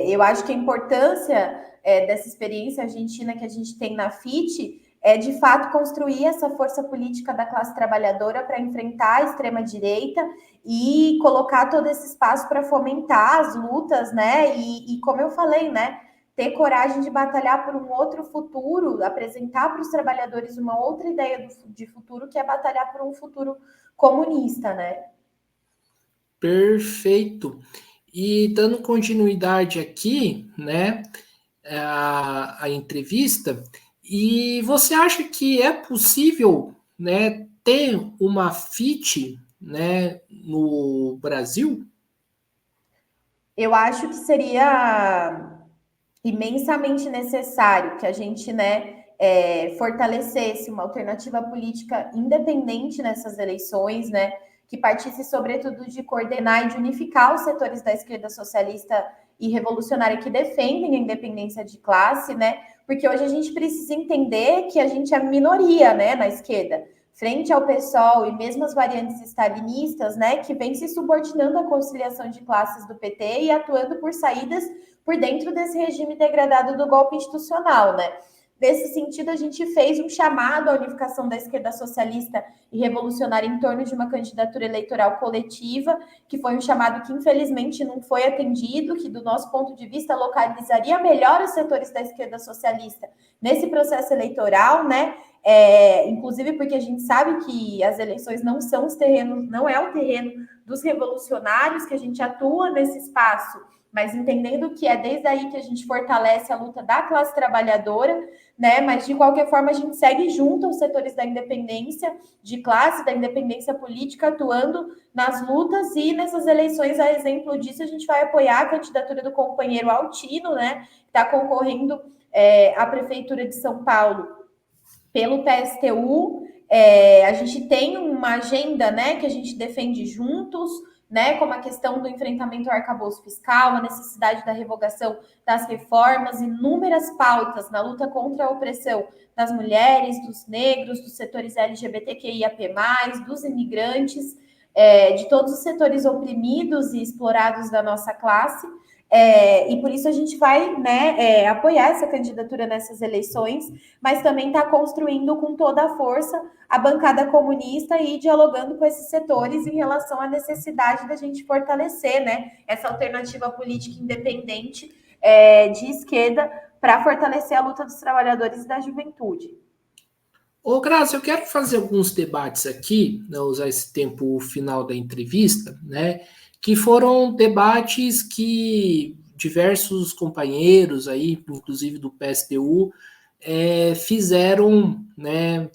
Eu acho que a importância dessa experiência argentina que a gente tem na FIT é, de fato, construir essa força política da classe trabalhadora para enfrentar a extrema-direita e colocar todo esse espaço para fomentar as lutas, né? E como eu falei, né? Ter coragem de batalhar por um outro futuro, apresentar para os trabalhadores uma outra ideia de futuro, que é batalhar por um futuro comunista, né? Perfeito. E dando continuidade aqui, né, a entrevista, e você acha que é possível, né, ter uma FIT, né, no Brasil? Eu acho que seria imensamente necessário que a gente, né, fortalecesse uma alternativa política independente nessas eleições, né, que partisse sobretudo de coordenar e de unificar os setores da esquerda socialista e revolucionária que defendem a independência de classe, né, porque hoje a gente precisa entender que a gente é minoria, né, na esquerda, frente ao PSOL e mesmo as variantes stalinistas, né, que vem se subordinando à conciliação de classes do PT e atuando por saídas por dentro desse regime degradado do golpe institucional, né? Nesse sentido, a gente fez um chamado à unificação da esquerda socialista e revolucionária em torno de uma candidatura eleitoral coletiva, que foi um chamado que, infelizmente, não foi atendido, que, do nosso ponto de vista, localizaria melhor os setores da esquerda socialista nesse processo eleitoral, né? Inclusive porque a gente sabe que as eleições não são os terrenos, não é o terreno dos revolucionários, que a gente atua nesse espaço, mas entendendo que é desde aí que a gente fortalece a luta da classe trabalhadora, né? Mas de qualquer forma a gente segue junto aos setores da independência de classe, da independência política, atuando nas lutas e nessas eleições, a exemplo disso, a gente vai apoiar a candidatura do companheiro Altino, né? Que está concorrendo à Prefeitura de São Paulo pelo PSTU. A gente tem uma agenda, né, que a gente defende juntos, né, como a questão do enfrentamento ao arcabouço fiscal, a necessidade da revogação das reformas, inúmeras pautas na luta contra a opressão das mulheres, dos negros, dos setores LGBTQIAP+, dos imigrantes, de todos os setores oprimidos e explorados da nossa classe. E por isso a gente vai, né, apoiar essa candidatura nessas eleições, mas também está construindo com toda a força a bancada comunista e dialogando com esses setores em relação à necessidade da gente fortalecer, né, essa alternativa política independente de esquerda para fortalecer a luta dos trabalhadores e da juventude. Ô, Graça, eu quero fazer alguns debates aqui, né, usar esse tempo final da entrevista, né, que foram debates que diversos companheiros aí, inclusive do PSTU, fizeram, né,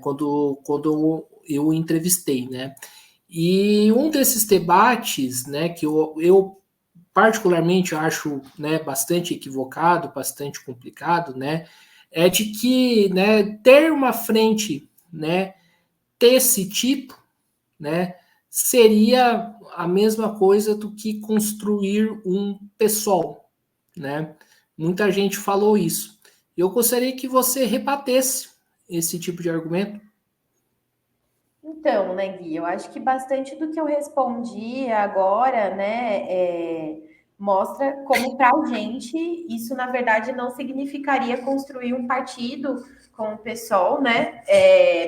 quando eu entrevistei, né. E um desses debates, né, que eu particularmente acho, né, bastante equivocado, bastante complicado, né, é de que, né, ter uma frente, né, desse tipo, né, seria a mesma coisa do que construir um PSOL, né? Muita gente falou isso. Eu gostaria que você rebatesse esse tipo de argumento. Então, né, Gui, eu acho que bastante do que eu respondi agora, né, mostra como para a gente isso, na verdade, não significaria construir um partido com o PSOL, né,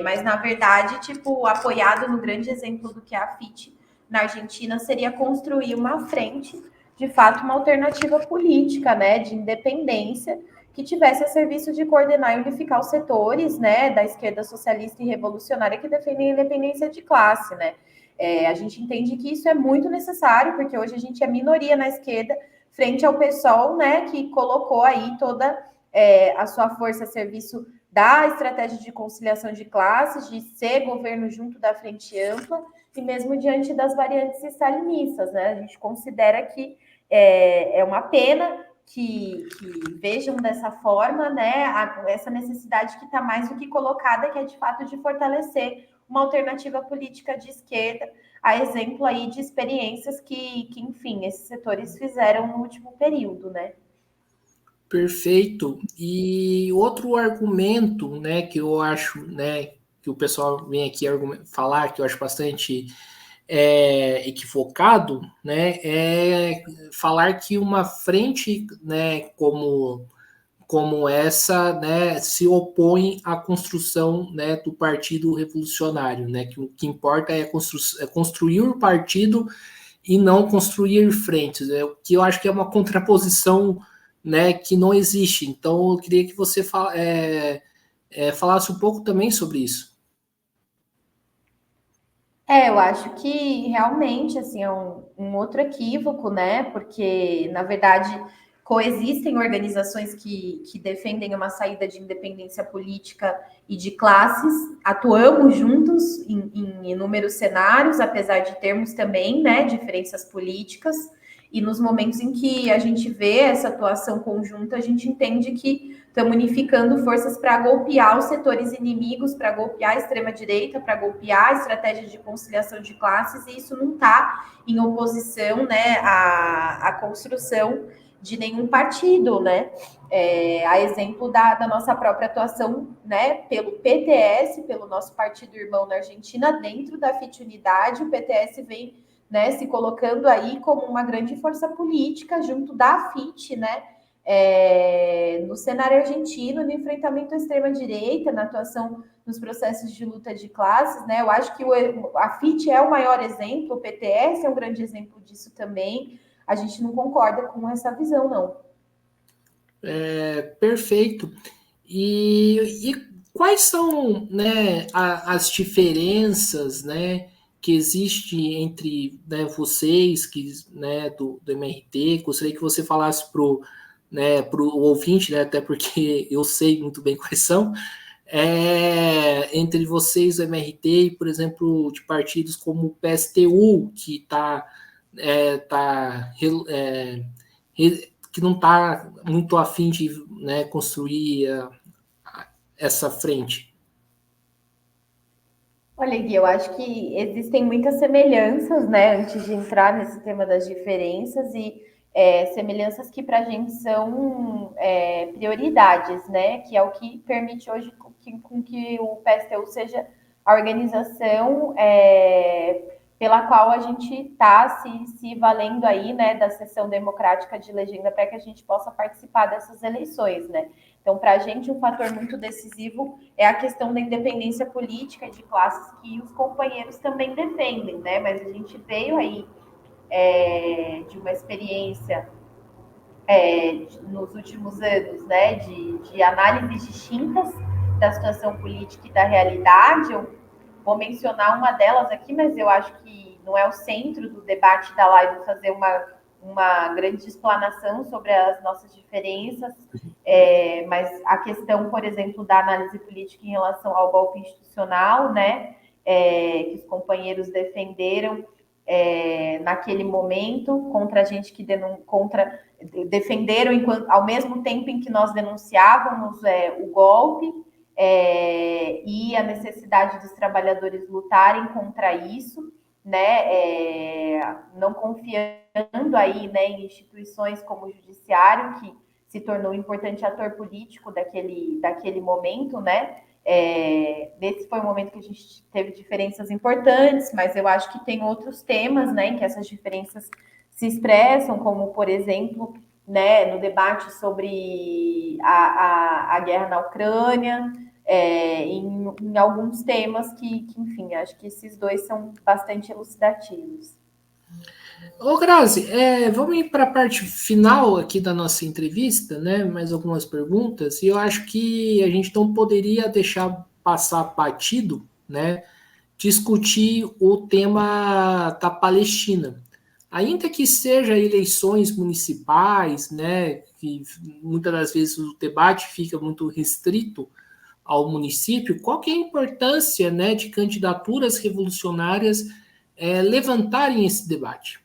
mas, na verdade, tipo, apoiado no grande exemplo do que é a FIT na Argentina, seria construir uma frente, de fato, uma alternativa política, né, de independência, que tivesse a serviço de coordenar e unificar os setores, né, da esquerda socialista e revolucionária que defendem a independência de classe, né. A gente entende que isso é muito necessário, porque hoje a gente é minoria na esquerda, frente ao PSOL, né, que colocou aí toda a sua força a serviço da estratégia de conciliação de classes, de ser governo junto da frente ampla, e mesmo diante das variantes stalinistas, né, a gente considera que é uma pena que vejam dessa forma, né, essa necessidade que está mais do que colocada, que é de fato de fortalecer uma alternativa política de esquerda, a exemplo aí de experiências que enfim, esses setores fizeram no último período, né? Perfeito. E outro argumento, né, que eu acho, né, que o pessoal vem aqui falar, que eu acho bastante equivocado, né, é falar que uma frente, né, como essa, né, se opõe à construção, né, do Partido Revolucionário, né, que o que importa é construir o partido e não construir frentes, o que eu acho que é uma contraposição, né, que não existe. Então, eu queria que você falasse um pouco também sobre isso. Eu acho que realmente assim é um outro equívoco, né? Porque, na verdade, coexistem organizações que defendem uma saída de independência política e de classes, atuamos juntos em inúmeros cenários, apesar de termos também, né, diferenças políticas, e nos momentos em que a gente vê essa atuação conjunta, a gente entende que estamos unificando forças para golpear os setores inimigos, para golpear a extrema-direita, para golpear a estratégia de conciliação de classes, e isso não está em oposição, né, à construção de nenhum partido, né? A exemplo da nossa própria atuação, né, pelo PTS, pelo nosso partido irmão na Argentina, dentro da FIT Unidade, o PTS vem, né, se colocando aí como uma grande força política junto da FIT, né, no cenário argentino, no enfrentamento à extrema-direita, na atuação nos processos de luta de classes, né? Eu acho que a FIT é o maior exemplo, o PTS é um grande exemplo disso também. A gente não concorda com essa visão, não. Perfeito. E quais são, né, as diferenças, né, que existe entre, né, vocês que, né, do MRT? Gostaria que você falasse pro ouvinte, né, até porque eu sei muito bem quais são, entre vocês, o MRT, e, por exemplo, de partidos como o PSTU, que que não está muito afim de, né, construir essa frente. Olha, Gui, eu acho que existem muitas semelhanças, né, antes de entrar nesse tema das diferenças, e semelhanças que para a gente são prioridades, né, que é o que permite hoje com que o PSTU seja a organização pela qual a gente está se valendo aí, né, da sessão democrática de legenda para que a gente possa participar dessas eleições, né. Então, para a gente, um fator muito decisivo é a questão da independência política de classes que os companheiros também defendem, né? Mas a gente veio aí de uma experiência nos últimos anos, né? De análises distintas da situação política e da realidade. Eu vou mencionar uma delas aqui, mas eu acho que não é o centro do debate da live fazer uma grande explanação sobre as nossas diferenças, mas a questão, por exemplo, da análise política em relação ao golpe institucional, né, que os companheiros defenderam naquele momento contra a gente que defenderam ao mesmo tempo em que nós denunciávamos o golpe e a necessidade dos trabalhadores lutarem contra isso, né, não confiando aí, né, em instituições como o judiciário, que se tornou um importante ator político daquele momento, né, Nesse foi um momento que a gente teve diferenças importantes, mas eu acho que tem outros temas, né, em que essas diferenças se expressam, como, por exemplo, né, no debate sobre a guerra na Ucrânia, em alguns temas que, enfim, acho que esses dois são bastante elucidativos. Ô, Grazi, vamos ir para a parte final aqui da nossa entrevista, né? Mais algumas perguntas, e eu acho que a gente não poderia deixar passar batido, né? Discutir o tema da Palestina. Ainda que seja eleições municipais, né? Que muitas das vezes o debate fica muito restrito ao município, qual que é a importância, né, de candidaturas revolucionárias levantarem esse debate?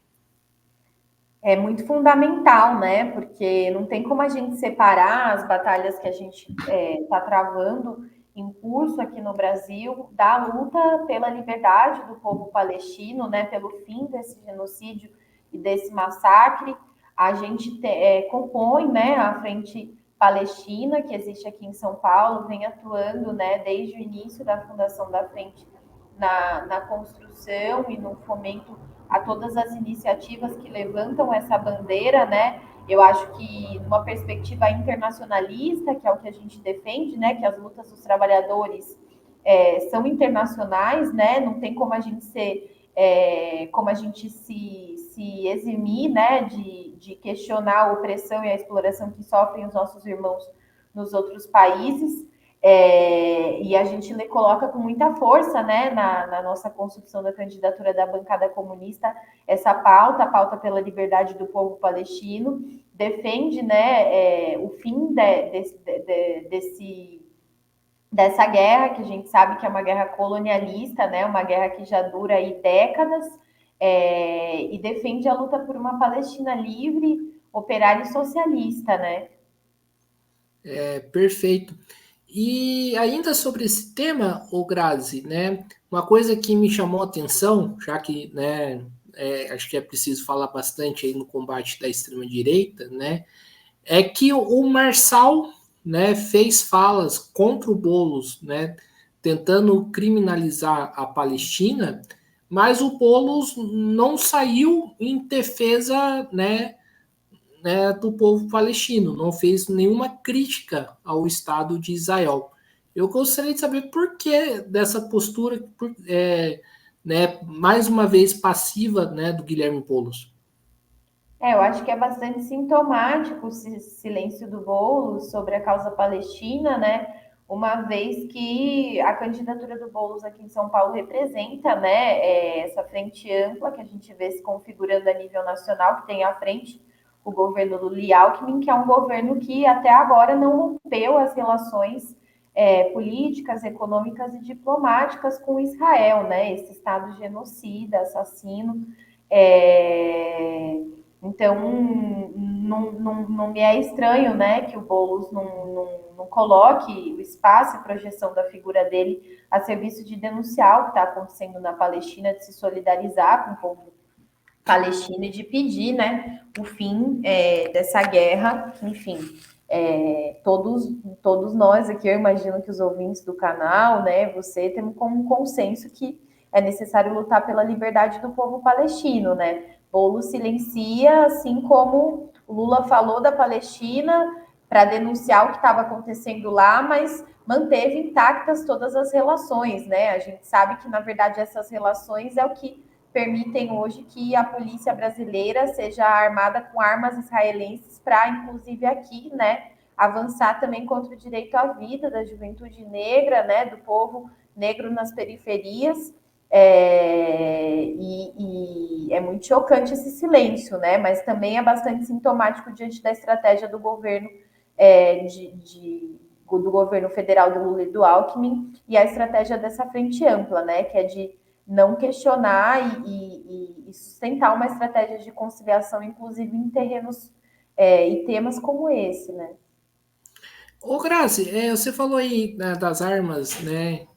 É muito fundamental, né? Porque não tem como a gente separar as batalhas que a gente está travando em curso aqui no Brasil da luta pela liberdade do povo palestino, né? Pelo fim desse genocídio e desse massacre. A gente compõe, né, a Frente Palestina, que existe aqui em São Paulo, vem atuando, né, desde o início da fundação da frente na construção e no fomento a todas as iniciativas que levantam essa bandeira, né? Eu acho que numa perspectiva internacionalista, que é o que a gente defende, né? Que as lutas dos trabalhadores são internacionais, né? Não tem como a gente como a gente se eximir, né? De questionar a opressão e a exploração que sofrem os nossos irmãos nos outros países. E a gente coloca com muita força, né, na nossa construção da candidatura da bancada comunista, essa pauta, a pauta pela liberdade do povo palestino, defende, né, o fim dessa guerra, que a gente sabe que é uma guerra colonialista, né, uma guerra que já dura aí décadas, e defende a luta por uma Palestina livre, operária e socialista, né? Perfeito. E ainda sobre esse tema, o Grazi, né? Uma coisa que me chamou a atenção, já que, né, acho que é preciso falar bastante aí no combate da extrema direita, né? É que o Marçal, né, fez falas contra o Boulos, né, tentando criminalizar a Palestina, mas o Boulos não saiu em defesa, né, do povo palestino, não fez nenhuma crítica ao Estado de Israel. Eu gostaria de saber por que dessa postura, né, mais uma vez passiva, né, do Guilherme Boulos. Eu acho que é bastante sintomático o silêncio do Boulos sobre a causa palestina, né? Uma vez que a candidatura do Boulos aqui em São Paulo representa, né, essa frente ampla que a gente vê se configurando a nível nacional, que tem à frente o governo do Lee Alckmin, que é um governo que até agora não rompeu as relações políticas, econômicas e diplomáticas com Israel, né? Esse Estado genocida, assassino. É... Então, não me é estranho, né, que o Boulos não coloque o espaço e projeção da figura dele a serviço de denunciar o que está acontecendo na Palestina, de se solidarizar com o povo palestino e de pedir, né, o fim dessa guerra, que, enfim, todos nós aqui, eu imagino que os ouvintes do canal, né, você, temos como um consenso que é necessário lutar pela liberdade do povo palestino, né? Boulos silencia, assim como o Lula falou da Palestina para denunciar o que estava acontecendo lá, mas manteve intactas todas as relações, né? A gente sabe que, na verdade, essas relações é o que permitem hoje que a polícia brasileira seja armada com armas israelenses para, inclusive aqui, né, avançar também contra o direito à vida da juventude negra, né, do povo negro nas periferias. E é muito chocante esse silêncio, né? Mas também é bastante sintomático diante da estratégia do governo do governo federal do Lula e do Alckmin e a estratégia dessa frente ampla, né? Que é de não questionar e sustentar uma estratégia de conciliação, inclusive em terrenos e temas como esse, né? Ô, Grazi, você falou aí, né, das armas, né,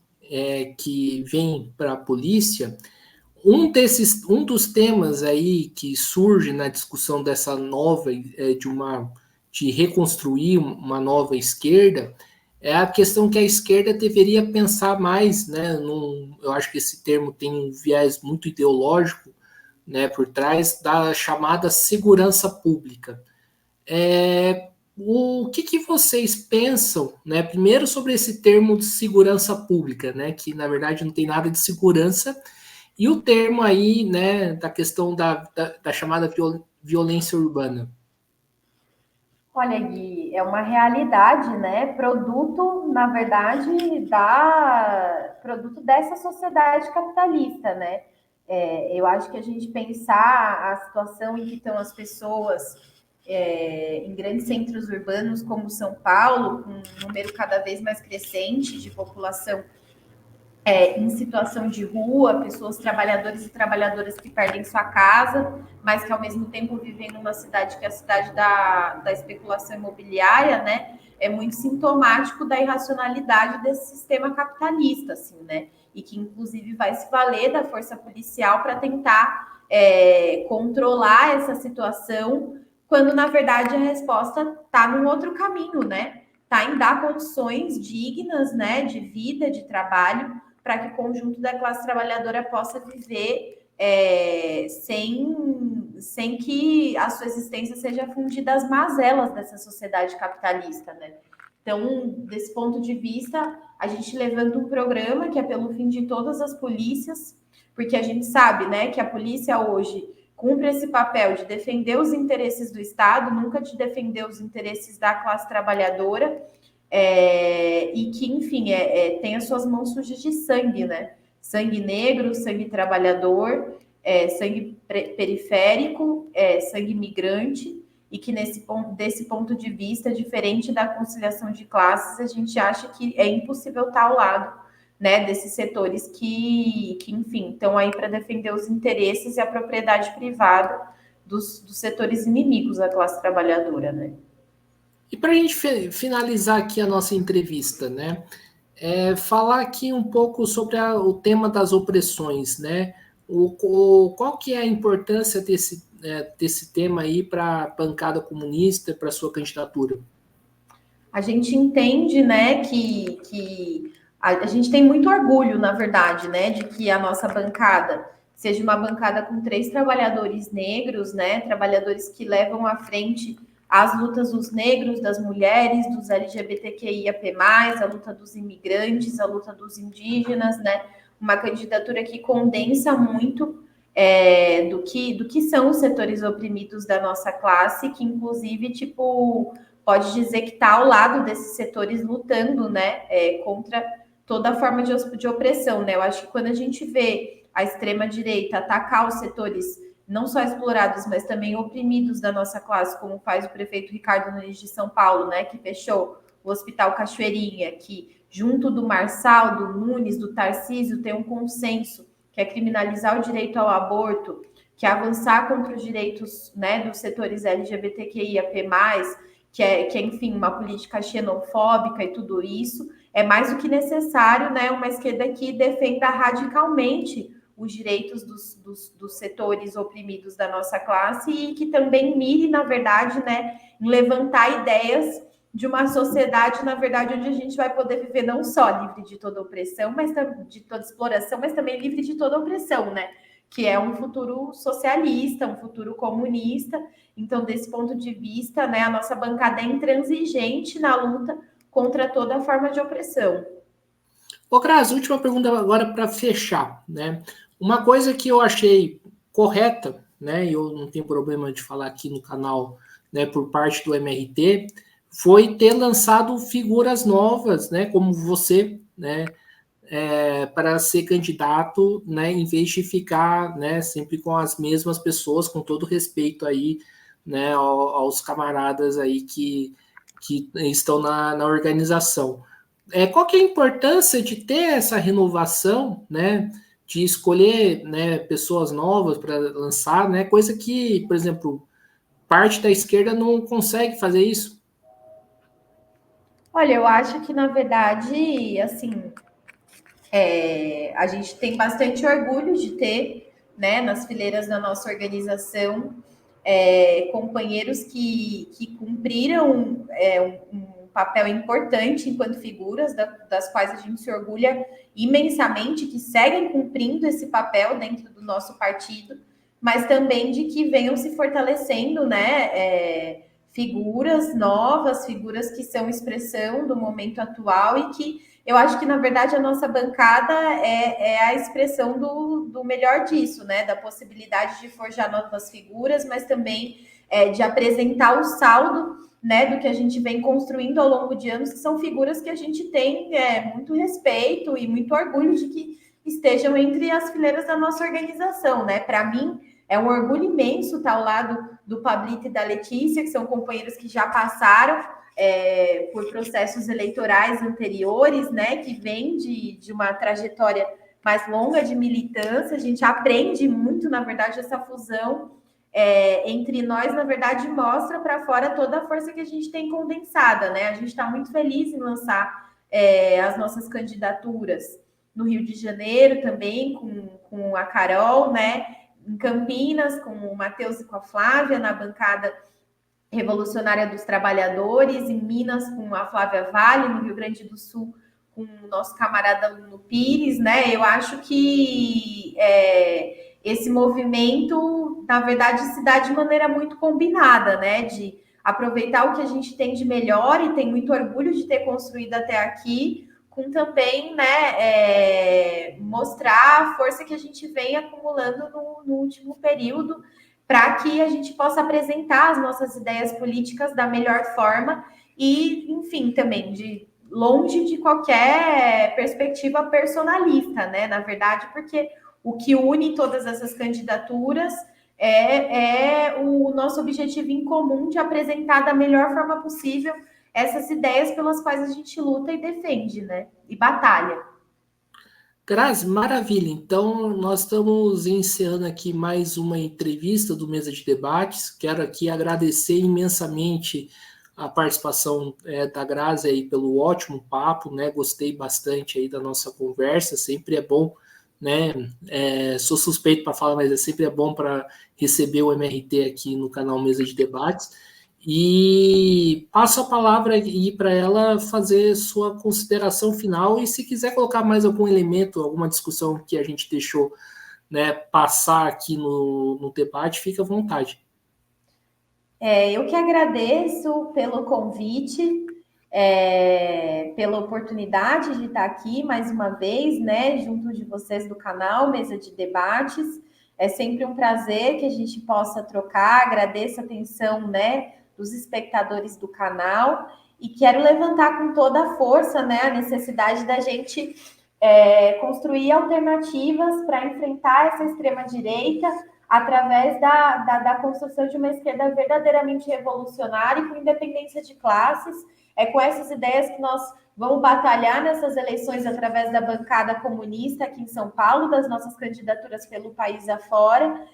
que vêm para a polícia. Um dos temas aí que surge na discussão dessa nova, de reconstruir uma nova esquerda, é a questão que a esquerda deveria pensar mais, né? Eu acho que esse termo tem um viés muito ideológico, né, por trás da chamada segurança pública. O que vocês pensam, né, primeiro sobre esse termo de segurança pública, né, que na verdade não tem nada de segurança, e o termo aí, né, da questão da chamada violência urbana? Olha, Gui, é uma realidade, né? Produto, na verdade, produto dessa sociedade capitalista, né? Eu acho que a gente pensar a situação em que estão as pessoas em grandes centros urbanos como São Paulo, com um número cada vez mais crescente de população em situação de rua, pessoas trabalhadores e trabalhadoras que perdem sua casa, mas que ao mesmo tempo vivem numa cidade que é a cidade da especulação imobiliária, né? É muito sintomático da irracionalidade desse sistema capitalista, assim, né? E que inclusive vai se valer da força policial para tentar controlar essa situação, quando na verdade a resposta está num outro caminho, né? Está em dar condições dignas, né, de vida, de trabalho para que o conjunto da classe trabalhadora possa viver sem que a sua existência seja fundida às mazelas dessa sociedade capitalista, né? Então, desse ponto de vista, a gente levanta um programa que é pelo fim de todas as polícias, porque a gente sabe, né, que a polícia hoje cumpre esse papel de defender os interesses do Estado, nunca de defender os interesses da classe trabalhadora, e que, enfim, tem as suas mãos sujas de sangue, né? Sangue negro, sangue trabalhador, sangue periférico, sangue migrante, e que desse ponto de vista, diferente da conciliação de classes, a gente acha que é impossível estar ao lado, né, desses setores que enfim, estão aí para defender os interesses e a propriedade privada dos setores inimigos da classe trabalhadora, né? E para a gente finalizar aqui a nossa entrevista, né? Falar aqui um pouco sobre o tema das opressões, né? Qual que é a importância desse tema aí para a bancada comunista, para a sua candidatura? A gente entende, né, que a gente tem muito orgulho, na verdade, né, de que a nossa bancada seja uma bancada com 3 trabalhadores negros, né, trabalhadores que levam à frente as lutas dos negros, das mulheres, dos LGBTQIAP+, a luta dos imigrantes, a luta dos indígenas, né, uma candidatura que condensa muito do que são os setores oprimidos da nossa classe, que inclusive, tipo, pode dizer que está ao lado desses setores lutando, né, contra toda forma de opressão, né? Eu acho que quando a gente vê a extrema direita atacar os setores não só explorados, mas também oprimidos da nossa classe, como faz o prefeito Ricardo Nunes de São Paulo, né, que fechou o Hospital Cachoeirinha, que junto do Marçal, do Nunes, do Tarcísio, tem um consenso que é criminalizar o direito ao aborto, que é avançar contra os direitos, né, dos setores LGBTQIAP+, enfim, uma política xenofóbica e tudo isso, é mais do que necessário, né, uma esquerda que defenda radicalmente os direitos dos setores oprimidos da nossa classe e que também mire, na verdade, né, em levantar ideias de uma sociedade, na verdade, onde a gente vai poder viver não só livre de toda opressão, mas de toda exploração, mas também livre de toda opressão, né? Que é um futuro socialista, um futuro comunista. Então, desse ponto de vista, né, a nossa bancada é intransigente na luta contra toda forma de opressão. Ô, Cras, última pergunta agora para fechar, né? Uma coisa que eu achei correta, né? Eu não tenho problema de falar aqui no canal, né? Por parte do MRT, foi ter lançado figuras novas, né? Como você, né? Para ser candidato, né? Em vez de ficar, né? Sempre com as mesmas pessoas, com todo respeito aí, né? Aos camaradas aí que estão na organização. Qual que é a importância de ter essa renovação, né? De escolher, né, pessoas novas para lançar, né? Coisa que, por exemplo, parte da esquerda não consegue fazer isso. Olha, eu acho que, na verdade, assim, a gente tem bastante orgulho de ter, né, nas fileiras da nossa organização, companheiros que cumpriram um papel importante enquanto figuras, das quais a gente se orgulha imensamente, que seguem cumprindo esse papel dentro do nosso partido, mas também de que venham se fortalecendo, né, figuras novas, figuras que são expressão do momento atual e que eu acho que, na verdade, a nossa bancada é a expressão do melhor disso, né? Da possibilidade de forjar novas figuras, mas também de apresentar o saldo, né, do que a gente vem construindo ao longo de anos, que são figuras que a gente tem muito respeito e muito orgulho de que estejam entre as fileiras da nossa organização, né? Para mim, é um orgulho imenso estar ao lado do Pablito e da Letícia, que são companheiros que já passaram por processos eleitorais anteriores, né, que vem de uma trajetória mais longa de militância. A gente aprende muito, na verdade, essa fusão entre nós, na verdade, mostra para fora toda a força que a gente tem condensada, né? A gente está muito feliz em lançar as nossas candidaturas no Rio de Janeiro também, com a Carol, né? Em Campinas, com o Matheus e com a Flávia, na bancada Revolucionária dos Trabalhadores, em Minas, com a Flávia Vale, no Rio Grande do Sul, com o nosso camarada Luno Pires, né? Eu acho que esse movimento, na verdade, se dá de maneira muito combinada, né? De aproveitar o que a gente tem de melhor e tem muito orgulho de ter construído até aqui, com também, né, mostrar a força que a gente vem acumulando no último período, para que a gente possa apresentar as nossas ideias políticas da melhor forma e, enfim, também longe de qualquer perspectiva personalista, né? Na verdade, porque o que une todas essas candidaturas é o nosso objetivo em comum de apresentar da melhor forma possível essas ideias pelas quais a gente luta e defende, né? E batalha. Grazi, maravilha. Então, nós estamos encerrando aqui mais uma entrevista do Mesa de Debates. Quero aqui agradecer imensamente a participação da Grazi aí pelo ótimo papo, né? Gostei bastante aí da nossa conversa. Sempre é bom, né? Sou suspeito para falar, mas sempre é bom para receber o MRT aqui no canal Mesa de Debates. E passo a palavra aí para ela fazer sua consideração final e se quiser colocar mais algum elemento, alguma discussão que a gente deixou, né, passar aqui no debate, fica à vontade. Eu que agradeço pelo convite, pela oportunidade de estar aqui mais uma vez, né, junto de vocês do canal Mesa de Debates. É sempre um prazer que a gente possa trocar. Agradeço a atenção, né, dos espectadores do canal e quero levantar com toda a força, né, a necessidade da gente construir alternativas para enfrentar essa extrema-direita através da construção de uma esquerda verdadeiramente revolucionária e com independência de classes. É com essas ideias que nós vamos batalhar nessas eleições através da bancada comunista aqui em São Paulo, das nossas candidaturas pelo país afora,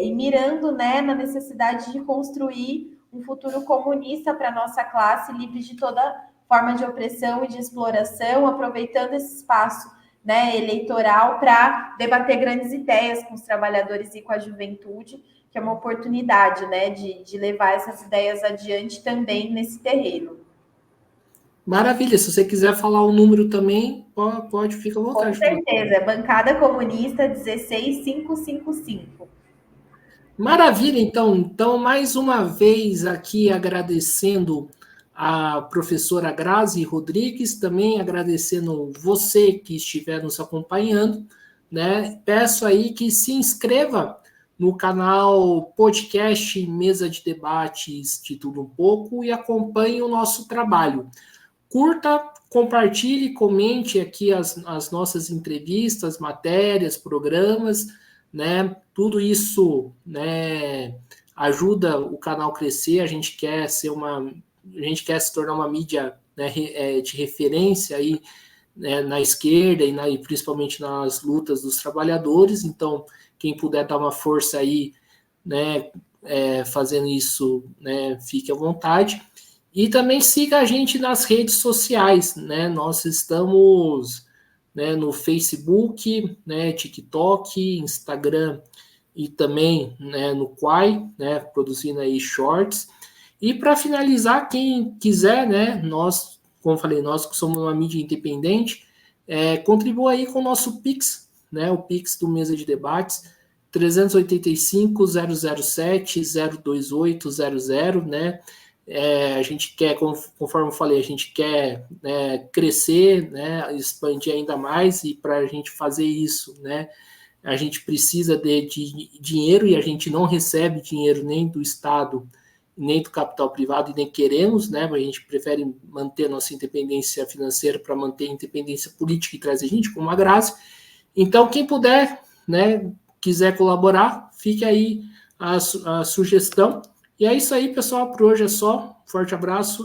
e mirando, né, na necessidade de construir um futuro comunista para a nossa classe, livre de toda forma de opressão e de exploração, aproveitando esse espaço, né, eleitoral para debater grandes ideias com os trabalhadores e com a juventude, que é uma oportunidade, né, de levar essas ideias adiante também nesse terreno. Maravilha, se você quiser falar o número também, pode, fica à vontade. Com certeza, Bancada Comunista 16555. Maravilha, então mais uma vez aqui agradecendo a professora Grazi Rodrigues, também agradecendo você que estiver nos acompanhando, né? Peço aí que se inscreva no canal podcast Mesa de Debates de Tudo Um Pouco e acompanhe o nosso trabalho. Curta, compartilhe, comente aqui as nossas entrevistas, matérias, programas, né? Tudo isso, né, ajuda o canal a crescer. A gente quer se tornar uma mídia, né, de referência aí, né, na esquerda e principalmente nas lutas dos trabalhadores. Então, quem puder dar uma força aí, né, fazendo isso, né, fique à vontade. E também siga a gente nas redes sociais, né? Nós estamos, né, no Facebook, né, TikTok, Instagram e também, né, no Quai, né, produzindo aí shorts. E para finalizar, quem quiser, né, nós, como eu falei, nós que somos uma mídia independente, contribua aí com o nosso Pix, né, o Pix do Mesa de Debates, 385-007-02800, né, a gente quer, conforme eu falei, a gente quer, né, crescer, né, expandir ainda mais, e para a gente fazer isso, né, a gente precisa de dinheiro, e a gente não recebe dinheiro nem do Estado, nem do capital privado, e nem queremos, né, a gente prefere manter a nossa independência financeira para manter a independência política e trazer gente como a Grazi. Então, quem puder, né, quiser colaborar, fique aí a sugestão. E é isso aí, pessoal, por hoje é só. Forte abraço